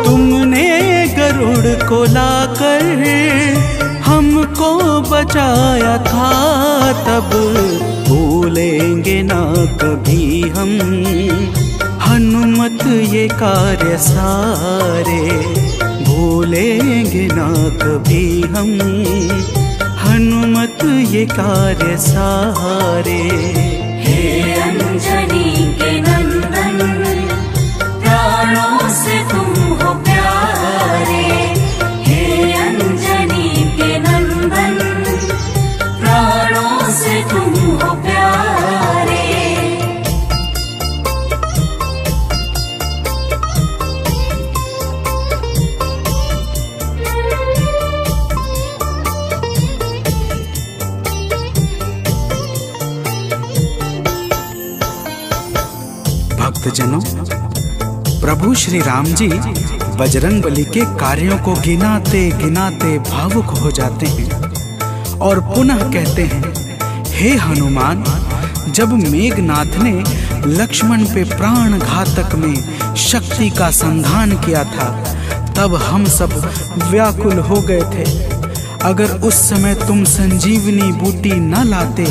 तुमने गरुड़ को लाकर हमको बचाया था, तब भूलेंगे ना कभी हम हनुमत ये कार्य सारे, भूलेंगे ना कभी हम हनुमत ये कार्य सारे। हे अंजनी के नंदन, प्राणों से तुम हो प्यारे। हे अंजनी के नंदन, प्राणों से तुम हो प्यारे। भक्तजनों, प्रभु श्री राम जी बजरंगबली के कार्यों को गिनाते गिनाते भावुक हो जाते हैं और पुनः कहते हैं, हे हनुमान, जब मेघनाथ ने लक्ष्मण पे प्राण घातक में शक्ति का संधान किया था, तब हम सब व्याकुल हो गए थे। अगर उस समय तुम संजीवनी बूटी न लाते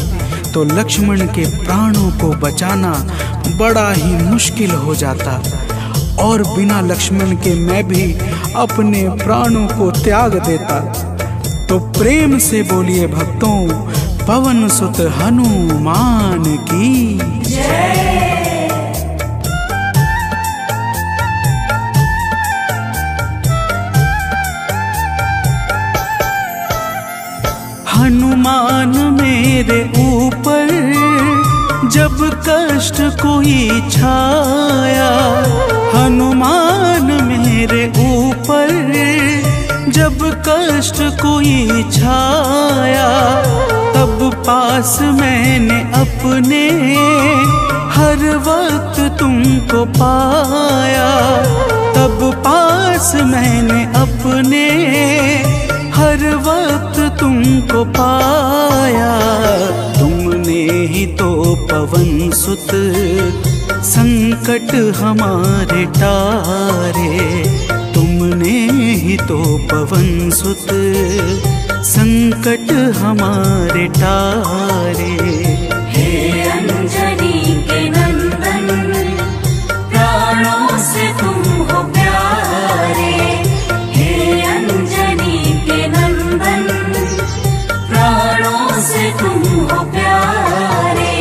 तो लक्ष्मण के प्राणों को बचाना बड़ा ही मुश्किल हो जाता, और बिना लक्ष्मण के मैं भी अपने प्राणों को त्याग देता। तो प्रेम से बोलिए भक्तों, पवन सुत हनुमान की जय। हनुमान मेरे ऊपर जब कष्ट कोई छाया, हनुमान मेरे ऊपर जब कष्ट कोई छाया, तब पास मैंने अपने हर वक्त तुमको पाया, तब पास मैंने अपने हर वक्त तुमको पाया। तुमने ही तो पवन सुत संकट हमारे टारे, तुमने ही तो पवन सुत संकट हमारे टारे। हे अंजनी के नंदन, प्राणों से तुम हो प्यारे। हे अंजनी के नंदन, प्राणों से तुम हो प्यारे।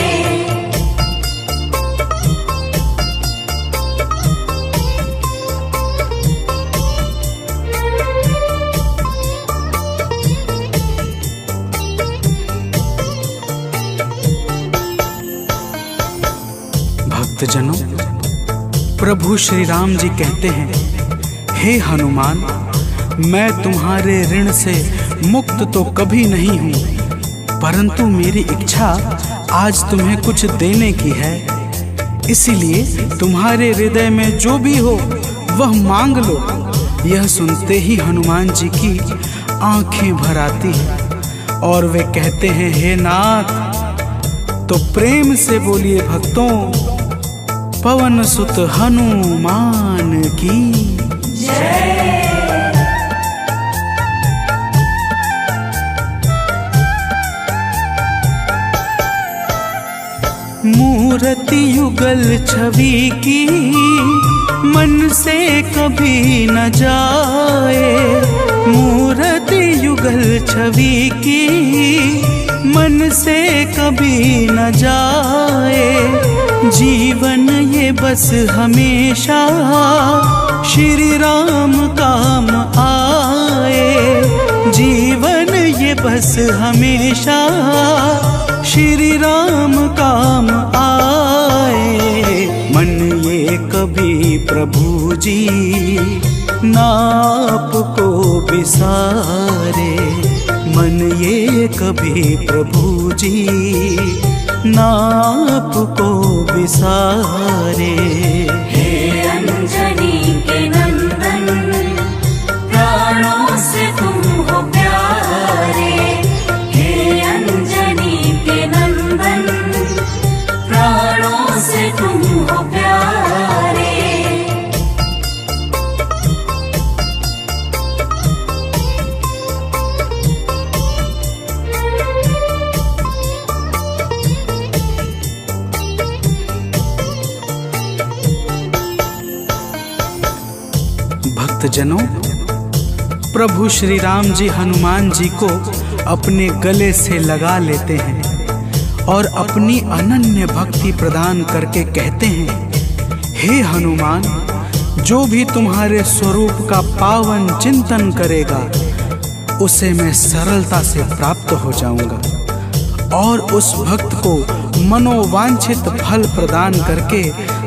भक्तजनों, प्रभु श्री राम जी कहते हैं, हे हनुमान, मैं तुम्हारे ऋण से मुक्त तो कभी नहीं हूँ, परंतु मेरी इच्छा आज तुम्हें कुछ देने की है। इसीलिए तुम्हारे हृदय में जो भी हो वह मांग लो। यह सुनते ही हनुमान जी की आंखें भर आती हैं और वे कहते हैं, हे नाथ। तो प्रेम से बोलिए भक्तों, पवन सुत हनुमान की जय। मूर्ति युगल छवि की मन से कभी न जाए, मूर्ति युगल छवि की मन से कभी न जाए। जीवन ये बस हमेशा श्री राम काम आए, जीवन ये बस हमेशा श्री राम काम आए। मन ये कभी प्रभु जी नाप को बिसारे, मन ये कभी प्रभु जी नाप को विसारे। हे अंजनी के नंदन, प्राणों से तुम हो प्यारे। हे अंजनी के नंदन, प्राणों से तुम हो प्यारे। भक्तजनों, प्रभु श्री राम जी हनुमान जी को अपने गले से लगा लेते हैं और अपनी अनन्य भक्ति प्रदान करके कहते हैं, हे हनुमान, जो भी तुम्हारे स्वरूप का पावन चिंतन करेगा उसे मैं सरलता से प्राप्त हो जाऊंगा और उस भक्त को मनोवांछित फल प्रदान करके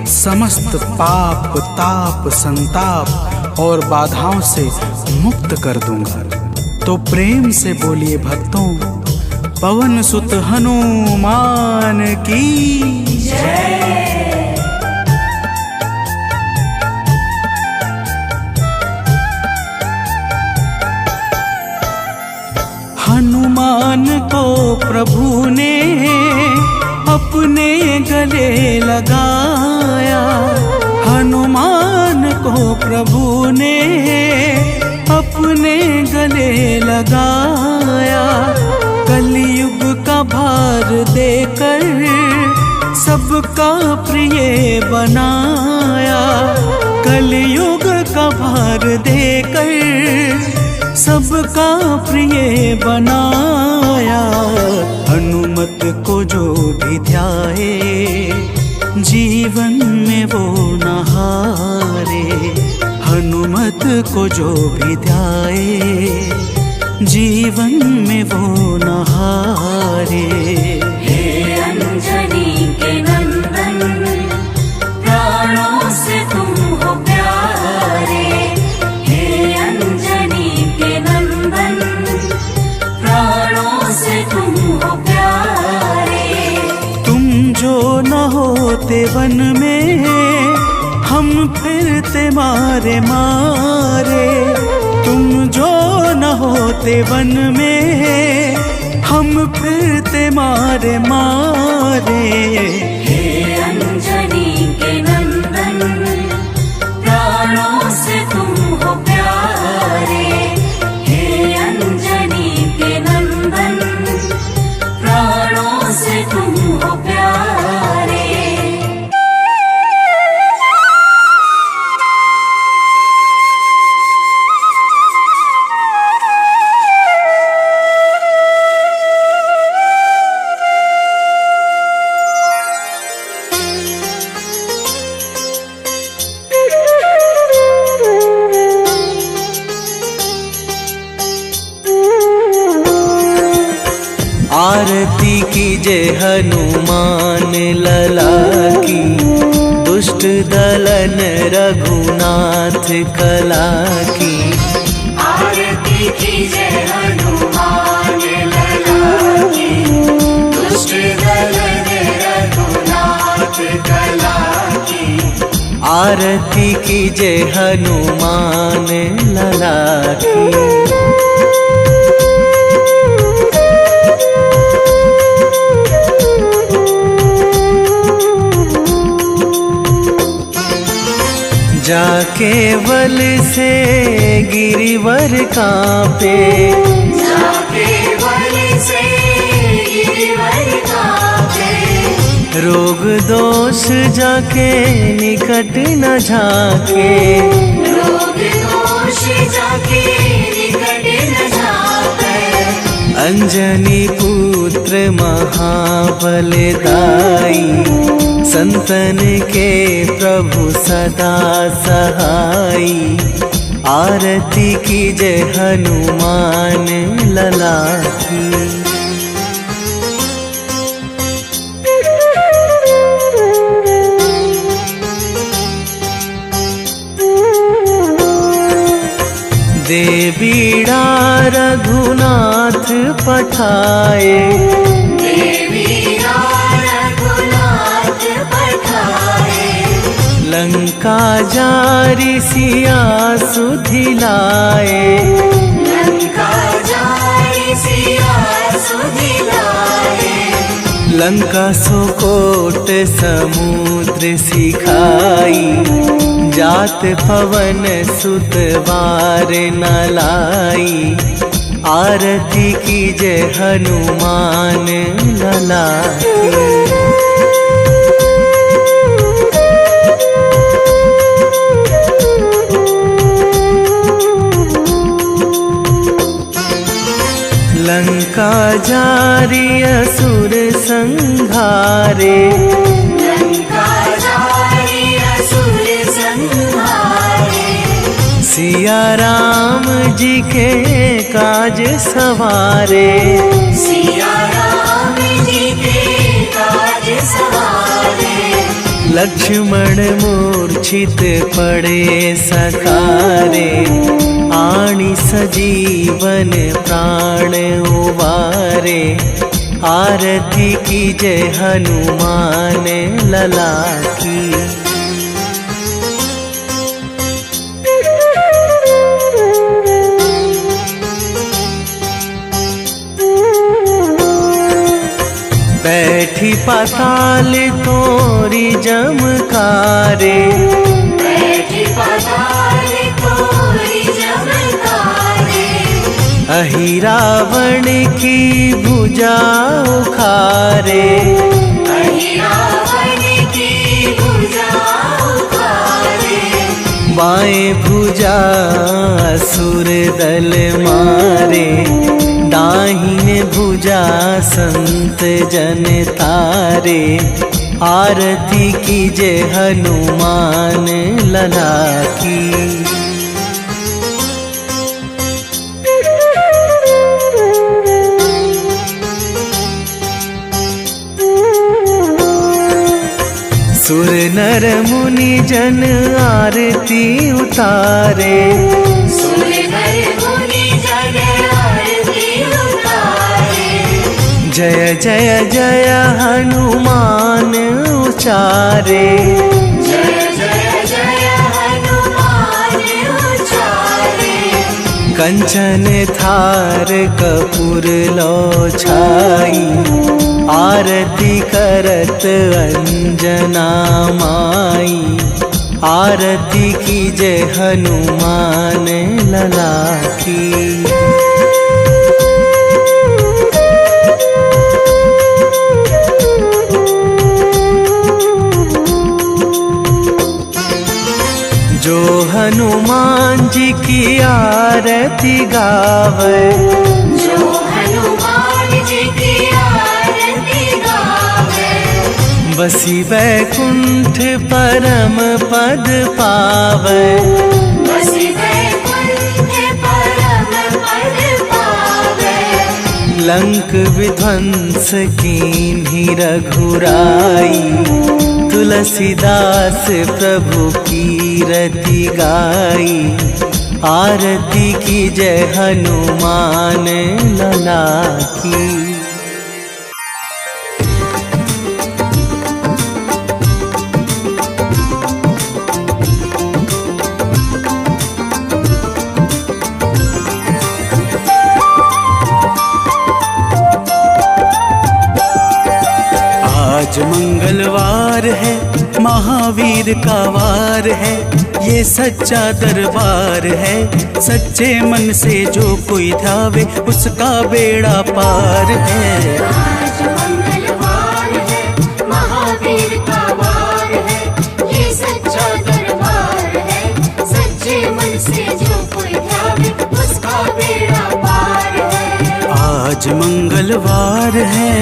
समस्त पाप, ताप, संताप और बाधाओं से मुक्त कर दूंगा। तो प्रेम से बोलिए भक्तों, पवन सुत हनुमान की जय। हनुमान को प्रभु ने अपने गले लगाया। हनुमान को प्रभु ने अपने गले लगाया। कलयुग का भार देकर सबका प्रिय बनाया। कलयुग का भार देकर सबका प्रिय बनाया। हनुमत को जो भी ध्याए जीवन में वो न हारे। हनुमत को जो भी ध्याए जीवन में वो न हारे। हे अंजनी के नंदन, प्राणों से तुम हो प्यारे। हे अंजनी के नंदन, प्राणों से तुम हो प्यारे। तुम जो न होते वन में हम फिरते मारे मारे। तुम जो न होते वन में हम फिरते मारे मारे। हे अंजनी के नंदन, प्राणों से तुम हो प्यारे। हे अंजनी के नंदन, प्राणों से तुम हो प्यारे। आरती कीजे हनुमान लला की। दुष्ट दलन रघुनाथ कला की। आरती कीजे हनुमान लला की। दुष्ट दलन रघुनाथ कला की। आरती कीजे हनुमान लला की। जाके बल से गिरिवर कांपे। जाके बल से गिरिवर कांपे। रोग दोष जाके निकट न झाके। रोग दोष जाके निकट न झाके। अंजनी पुत्र महाबलदाई। संतन के प्रभु सदा सहाई। आरती कीजे हनुमान लला की। दे बीड़ा रघुनाथ पठाए, देवी रघुनाथ पठाए। लंका जारी सिया सुधिलाए, लंका जारी सिया सुधिलाए। लंका सुकोट समुद्र सिखाई, जात पवन सुत बार न लाई। आरती कीजे हनुमान लला की। लंका जारी असुर संहारे, लंका जारी असुर संहारे। सिया राम जी के काज सवारे, सिया राम जी के काज सवारे। लक्ष्मण मूर्छित पड़े सकारे, आणी सजीवन प्राण उबारे। आरती कीजे हनुमान लला की। बैठी पाताल तोरी जमकारे, बैठी पाताल तोरी जमकारे। अहि रावण की भुजा उखारे, अहि रावण की भुजा उखारे। बाएं भुजा असुर दल मारे, दाहिने भुजा संत जन तारे। आरती कीजे हनुमान लला की। सुर नर मुनि जन आरती उतारे, सुर नर मुनि जन आरती उतारे। जय जय जय हनुमान उचारे, जय जय जय हनुमान उचारे। कंचन थार कपूर लो छाई, आरती करत अंजना माई। आरती कीजे हनुमान लला की। जो हनुमान जी की आरती गावे, जो हनुमान जी की आरती गावे। बसी वैकुंठ परम पद पावे, बसी वैकुंठ परम पद पावे। लंक विध्वंस कीन्ही रघुराई, तुलसीदास प्रभु कीरति गाई। आरती कीजे हनुमान लला की। आज मंगलवार है, महावीर का वार है। ये सच्चा दरबार है, सच्चे मन से जो कोई ध्यावे उसका बेड़ा पार है। आज मंगलवार है, महावीर का वार है। ये सच्चा दरबार है, सच्चे मन से जो कोई ध्यावे उसका बेड़ा पार है। आज मंगलवार है।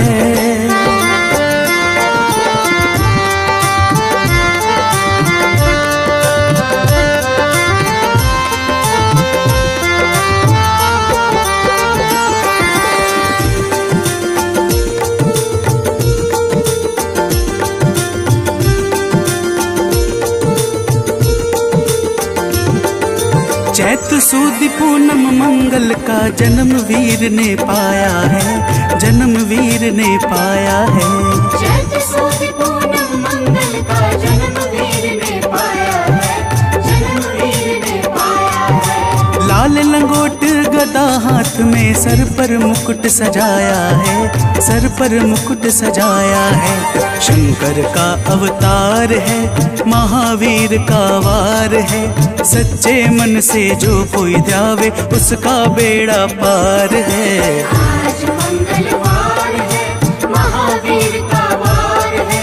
चैत सुद पूनम मंगल का जन्म वीर ने पाया है, जन्म वीर ने पाया है। चैत सुद पूनम मंगल का जन्म वीर ने पाया है, जन्म वीर ने पाया है। लाल लंगोट गदा हाथ में, सर पर मुकुट सजाया है, सर पर मुकुट सजाया है। शंकर का अवतार है, महावीर का वार है। सच्चे मन से जो कोई ध्यावे उसका बेड़ा पार है। आज मंगलवार है, महावीर का वार है,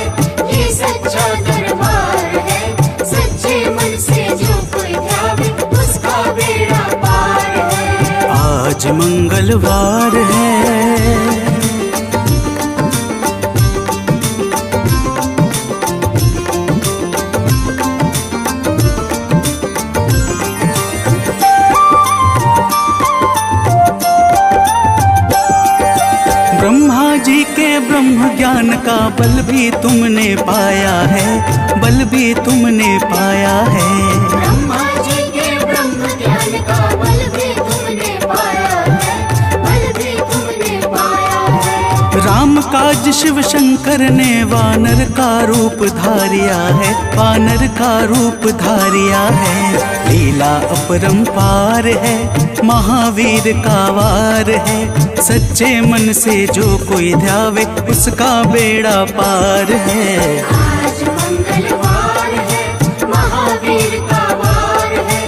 ये सच्चा दरबार है। सच्चे मन से जो कोई ध्यावे उसका बेड़ा पार है। आज मंगलवार है। ब्रह्मा जी के ब्रह्म ज्ञान का बल भी तुमने पाया है, बल भी तुमने पाया है। ब्रह्मा जी के ब्रह्म ज्ञान का बल भी तुमने पाया है, बल भी तुमने पाया है। राम काज शिव शंकर ने वानर का रूप धारिया है, वानर का रूप धारिया है। लीला अपरंपार है, महावीर का वार है। सच्चे मन से जो कोई ध्यावे उसका बेड़ा पार है। आज मंगलवार है, महावीर का वार है,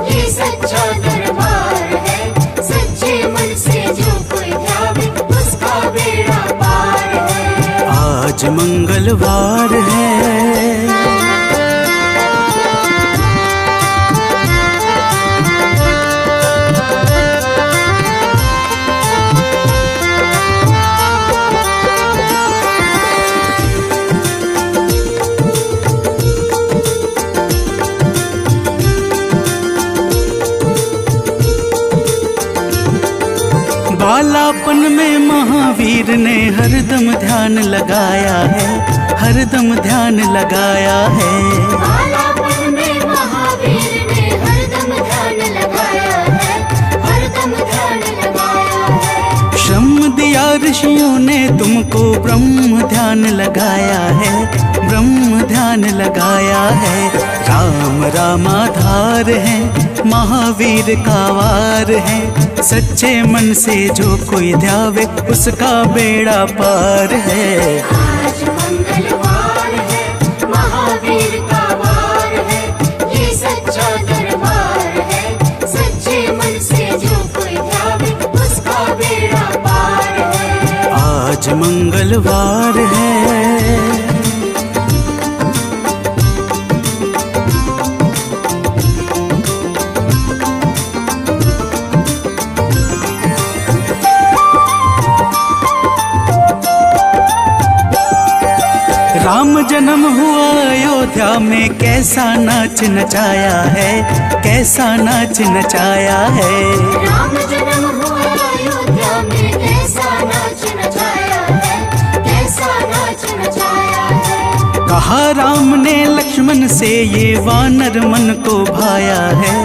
ये सच्चा दरबार है। सच्चे मन से जो कोई ध्यावे उसका बेड़ा पार है। आज मंगलवार है। बालापन में महावीर ने हरदम ध्यान लगाया है, हरदम ध्यान लगाया है। बालापन में महावीर ने हरदम ध्यान लगाया है, हरदम ध्यान लगाया है। श्रम दिया ऋषियों ने तुमको, ब्रह्म ध्यान लगाया है, ब्रह्म ध्यान लगाया है। राम रामाधार है, महावीर का वार है। सच्चे मन से जो कोई ध्यावे उसका बेड़ा पार है। आज मंगलवार है, महावीर का वार है, ये सच्चा दरबार है। सच्चे मन से जो कोई ध्यावे उसका बेड़ा पार है। आज मंगलवार है। राम जन्म हुआ अयोध्या में, कैसा नाच नचाया है, कैसा नाच नचाया है। राम जन्म हुआ अयोध्या में, कैसा नाच नचाया है, कैसा नाच नचाया है। कहा राम ने लक्ष्मण से, ये वानर मन को भाया है,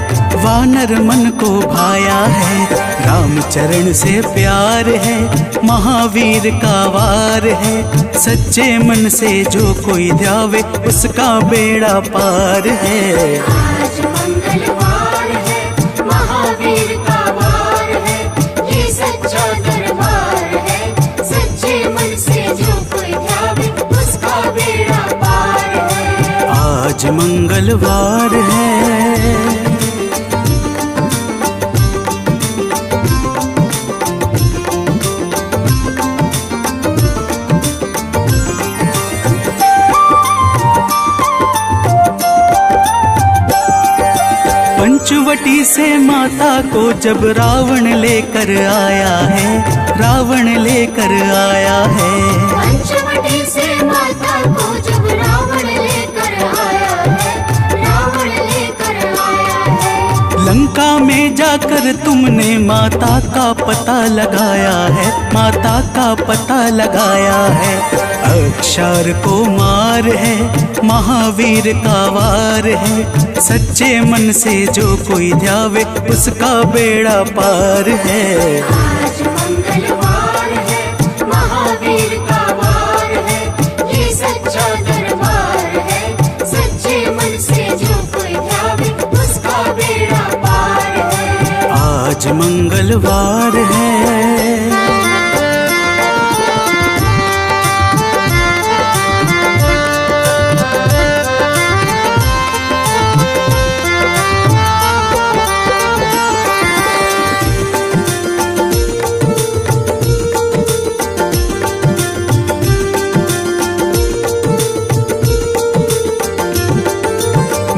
वानर मन को भाया है। राम चरण से प्यार है, महावीर का वार है। सच्चे मन से जो कोई ध्यावे उसका बेड़ा पार है। आज मंगलवार है, महावीर का वार है, ये सच्चा दरबार है। सच्चे मन से जो कोई ध्यावे उसका बेड़ा पार है। आज मंगलवार है। पंचवटी से माता को जब रावण लेकर आया है, रावण लेकर आया है। पंचवटी से माता को जब रावण लेकर आया है, रावण लेकर आया है। लंका में जाकर तुमने माता का पता लगाया है, माता का पता लगाया है। अक्षर को मार है, महावीर का वार है। सच्चे मन से जो कोई ध्यावे उसका बेड़ा पार है। आज मंगलवार है, महावीर का वार है, ये सच्चा दरबार है। सच्चे मन से जो कोई ध्यावे उसका बेड़ा पार है। आज मंगलवार है।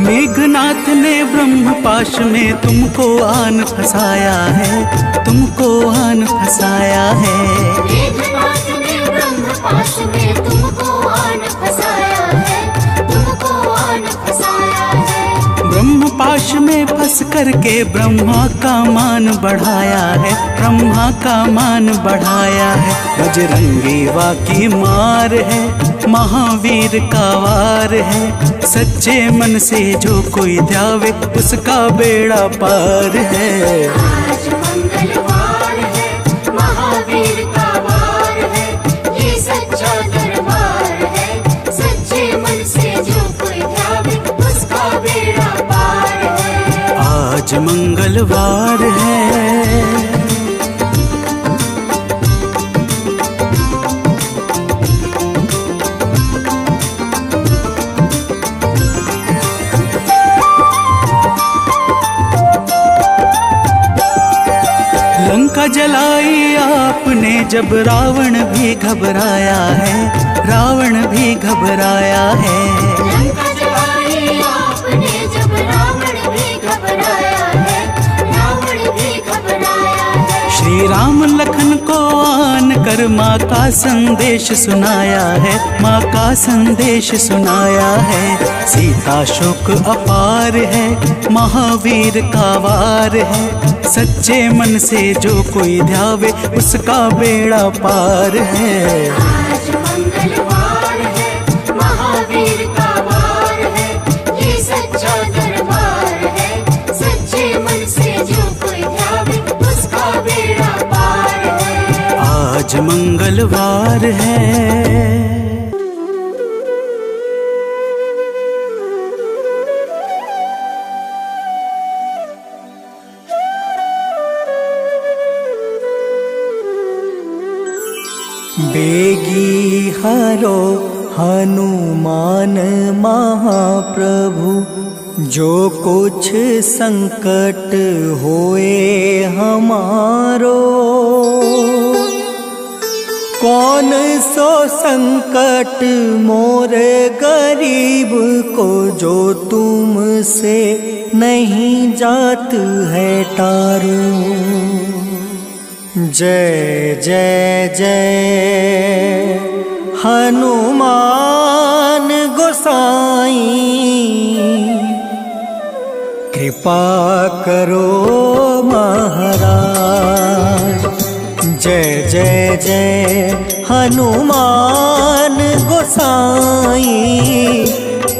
मेघनाथ ने ब्रह्मपाश में तुमको आन फंसाया है, तुमको आन फंसाया है। मेघनाथ ने ब्रह्मपाश में तुमको आन फंसाया है, तुमको आन फंसाया है। ब्रह्मपाश में फंस करके ब्रह्मा का मान बढ़ाया है, ब्रह्मा का मान बढ़ाया है। बजरंगी वाकी मार है, महावीर का वार है। सच्चे मन से जो कोई ध्यावे उसका बेड़ा पार है। आज मंगलवार है, महावीर का वार है, ये सच्चा दरबार है। सच्चे मन से जो कोई ध्यावे उसका बेड़ा पार है। आज मंगलवार है। लंका जलाई आपने जब रावण भी घबराया है, रावण भी घबराया है। लंका जलाई आपने जब रावण भी घबराया है, रावण भी घबराया है। श्री राम लखन को आन कर माँ का संदेश सुनाया है, माँ का संदेश सुनाया है। सीता शोक अपार है, महावीर का वार है। सच्चे मन से जो कोई ध्यावे उसका बेड़ा पार है। आज मंगलवार है, महावीर का वार है, ये सच्चा दरबार है। सच्चे मन से जो कोई ध्यावे उसका बेड़ा पार है। आज मंगलवार है। बेगी हरो हनुमान महाप्रभु, जो कुछ संकट होए हमारो। कौन सो संकट मोरे गरीब को, जो तुमसे नहीं जात है टारो। जय जय जय हनुमान गोसाई, कृपा करो महाराज। जय जय जय हनुमान गोसाई,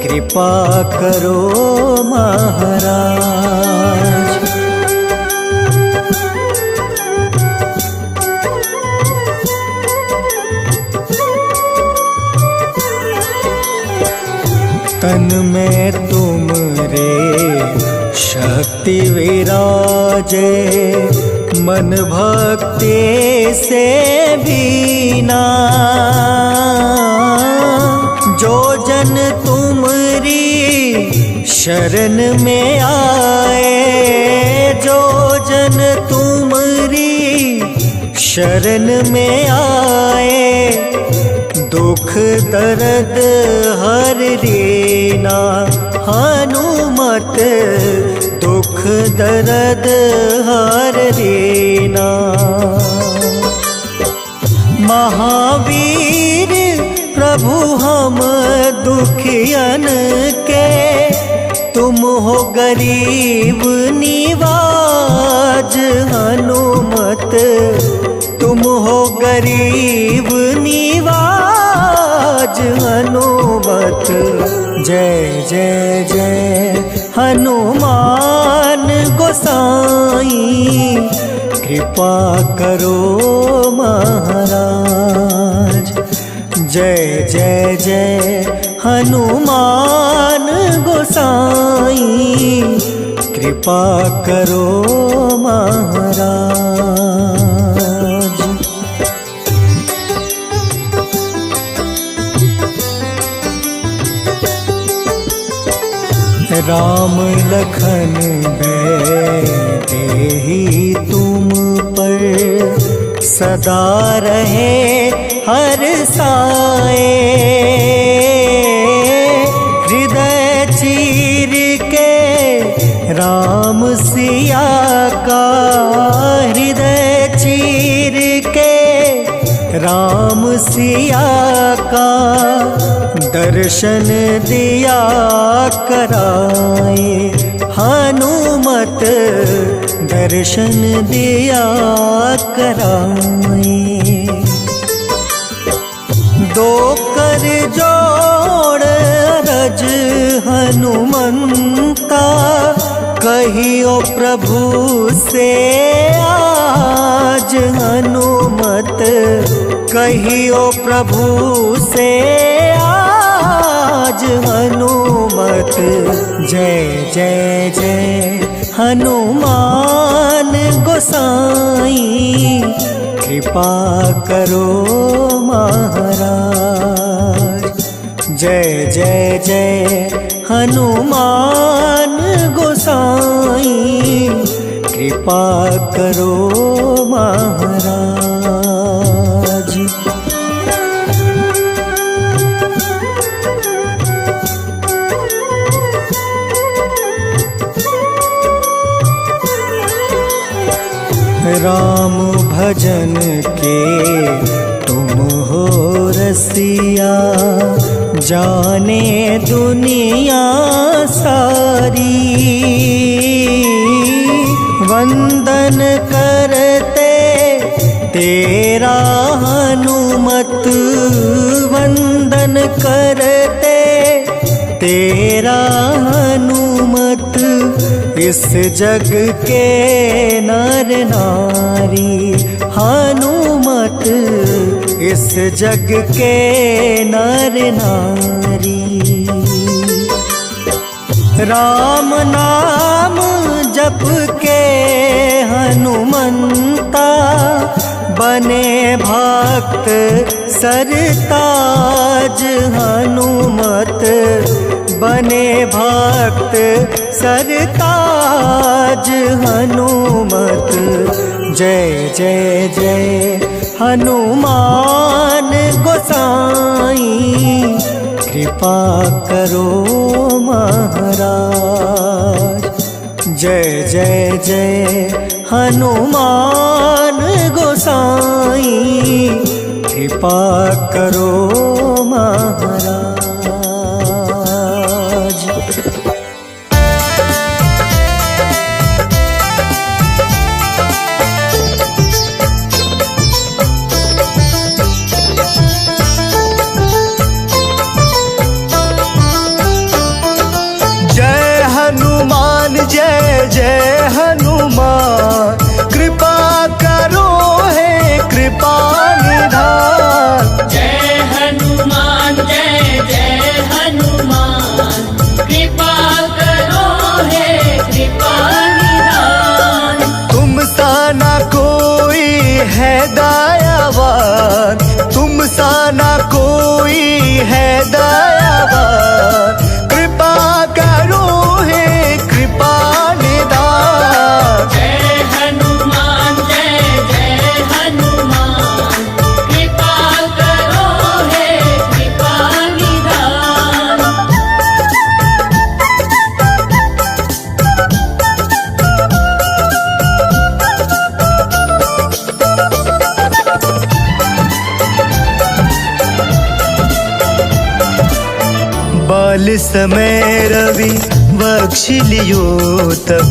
कृपा करो महाराज। तन में तुम रे शक्ति विराजे, मन भक्ति से भीना। जो जन तुमरी शरण में आए, जो जन तुमरी शरण में आए, दुख दर्द हर लेना। हनुमत दुख दर्द हर लेना। महावीर प्रभु हम दुखियन के, तुम हो गरीब निवाज। हनुमत तुम हो गरीब निवाज। हनुमत। जय जय जय हनुमान गोसाई, कृपा करो महाराज। जय जय जय हनुमान गोसाई, कृपा करो महाराज। राम लखन देहि तुम पर, सदा रहे हर साए। हृदय चीर के राम सिया का, हृदय चीर के राम सिया का, दर्शन दिया कराए। हनुमत दर्शन दिया कराए। दो कर जोड़ रज हनुमंता, कहियो प्रभु से आज। हनुमत कहियो प्रभु से आज। हनुमत जय जय जय हनुमान गोसाई, कृपा करो महाराज। जय जय जय हनुमान गोसाई, कृपा करो महाराज। राम भजन के तुम हो रसिया, जाने दुनिया सारी। वंदन करते तेरा हनुमत, वंदन करते तेरा हनुमत। इस जग के नर नारी, हनुमत इस जग के नर नारी। राम नाम जप के हनुमंता, बने भक्त सरताज। हनुमत बने भक्त सरताज। हनुमत जय जय जय हनुमान गोसाई, कृपा करो महाराज। जय जय जय हनुमान गोसाई, कृपा करो महाराज। जय जय हनुमान, कृपा करो हे कृपा निधान। जय हनुमान जय जय हनुमान, कृपा करो हे कृपा निधान। तुम सा ना कोई है दयावान, तुम सा ना कोई है दयावान। कृपा करो हे कृपा निधान। जय हनुमान जय जय हनुमान, कृपा करो हे कृपा निधान। बाल समय रवि बख्श लियो, तब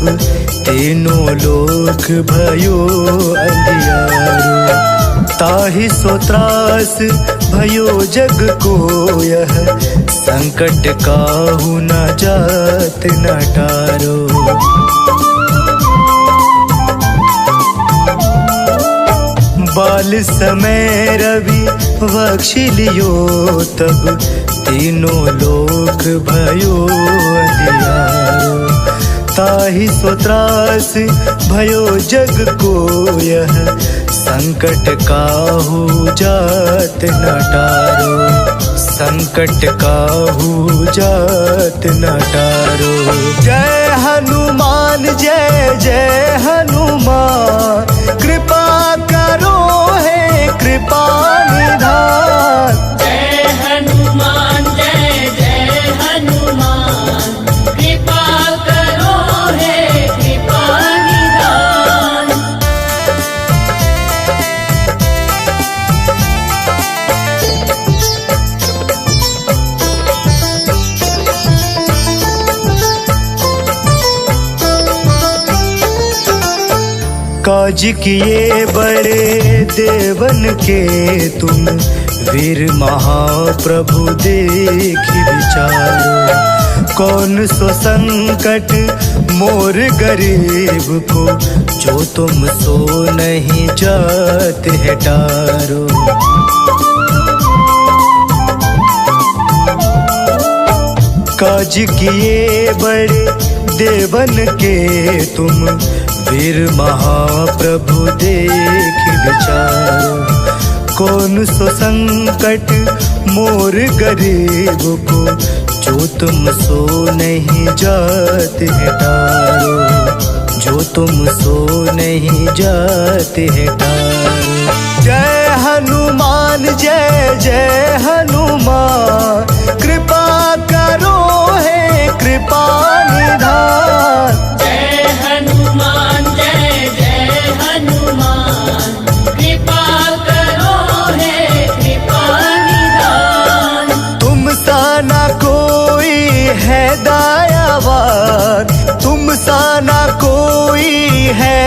तीनों लोक भयो अंधियारो। ताहि सो त्रास भयो जग को यह संकट काहू न जात न टारो। बाल समय रवि बख्श लियो तब तीनों लोक भयो अंधियारो। ताहि सो त्रास भयो जग को यह संकट काहू जात न टारो। संकट काहू जात न टारो। जय हनुमान जय जय हनुमान, कृपा करो हे कृपा निधान। जय हनुमान जय जय हनुमान, कृपा करो हे कृपा निधान। काज किए बड़े देवन के तुम, वीर महाप्रभु देखि विचारो। कौन सो संकट मोर गरीब को, जो तुम सो नहीं जात है टारो। काज किए बड़े देवन के तुम, वीर महाप्रभु देखि विचारो। कौन सो संकट मोर गरीब को, जो तुम सो नहीं जात है टारो। जो तुम सो नहीं जात है टारो। जय हनुमान जय जय हनुमान, कृपा करो हे कृपा निधान। जय हनुमान जय जय हनुमान, कृपा करो हे कृपा निधान। तुम सा ना कोई है दयावान, तुम सा ना कोई है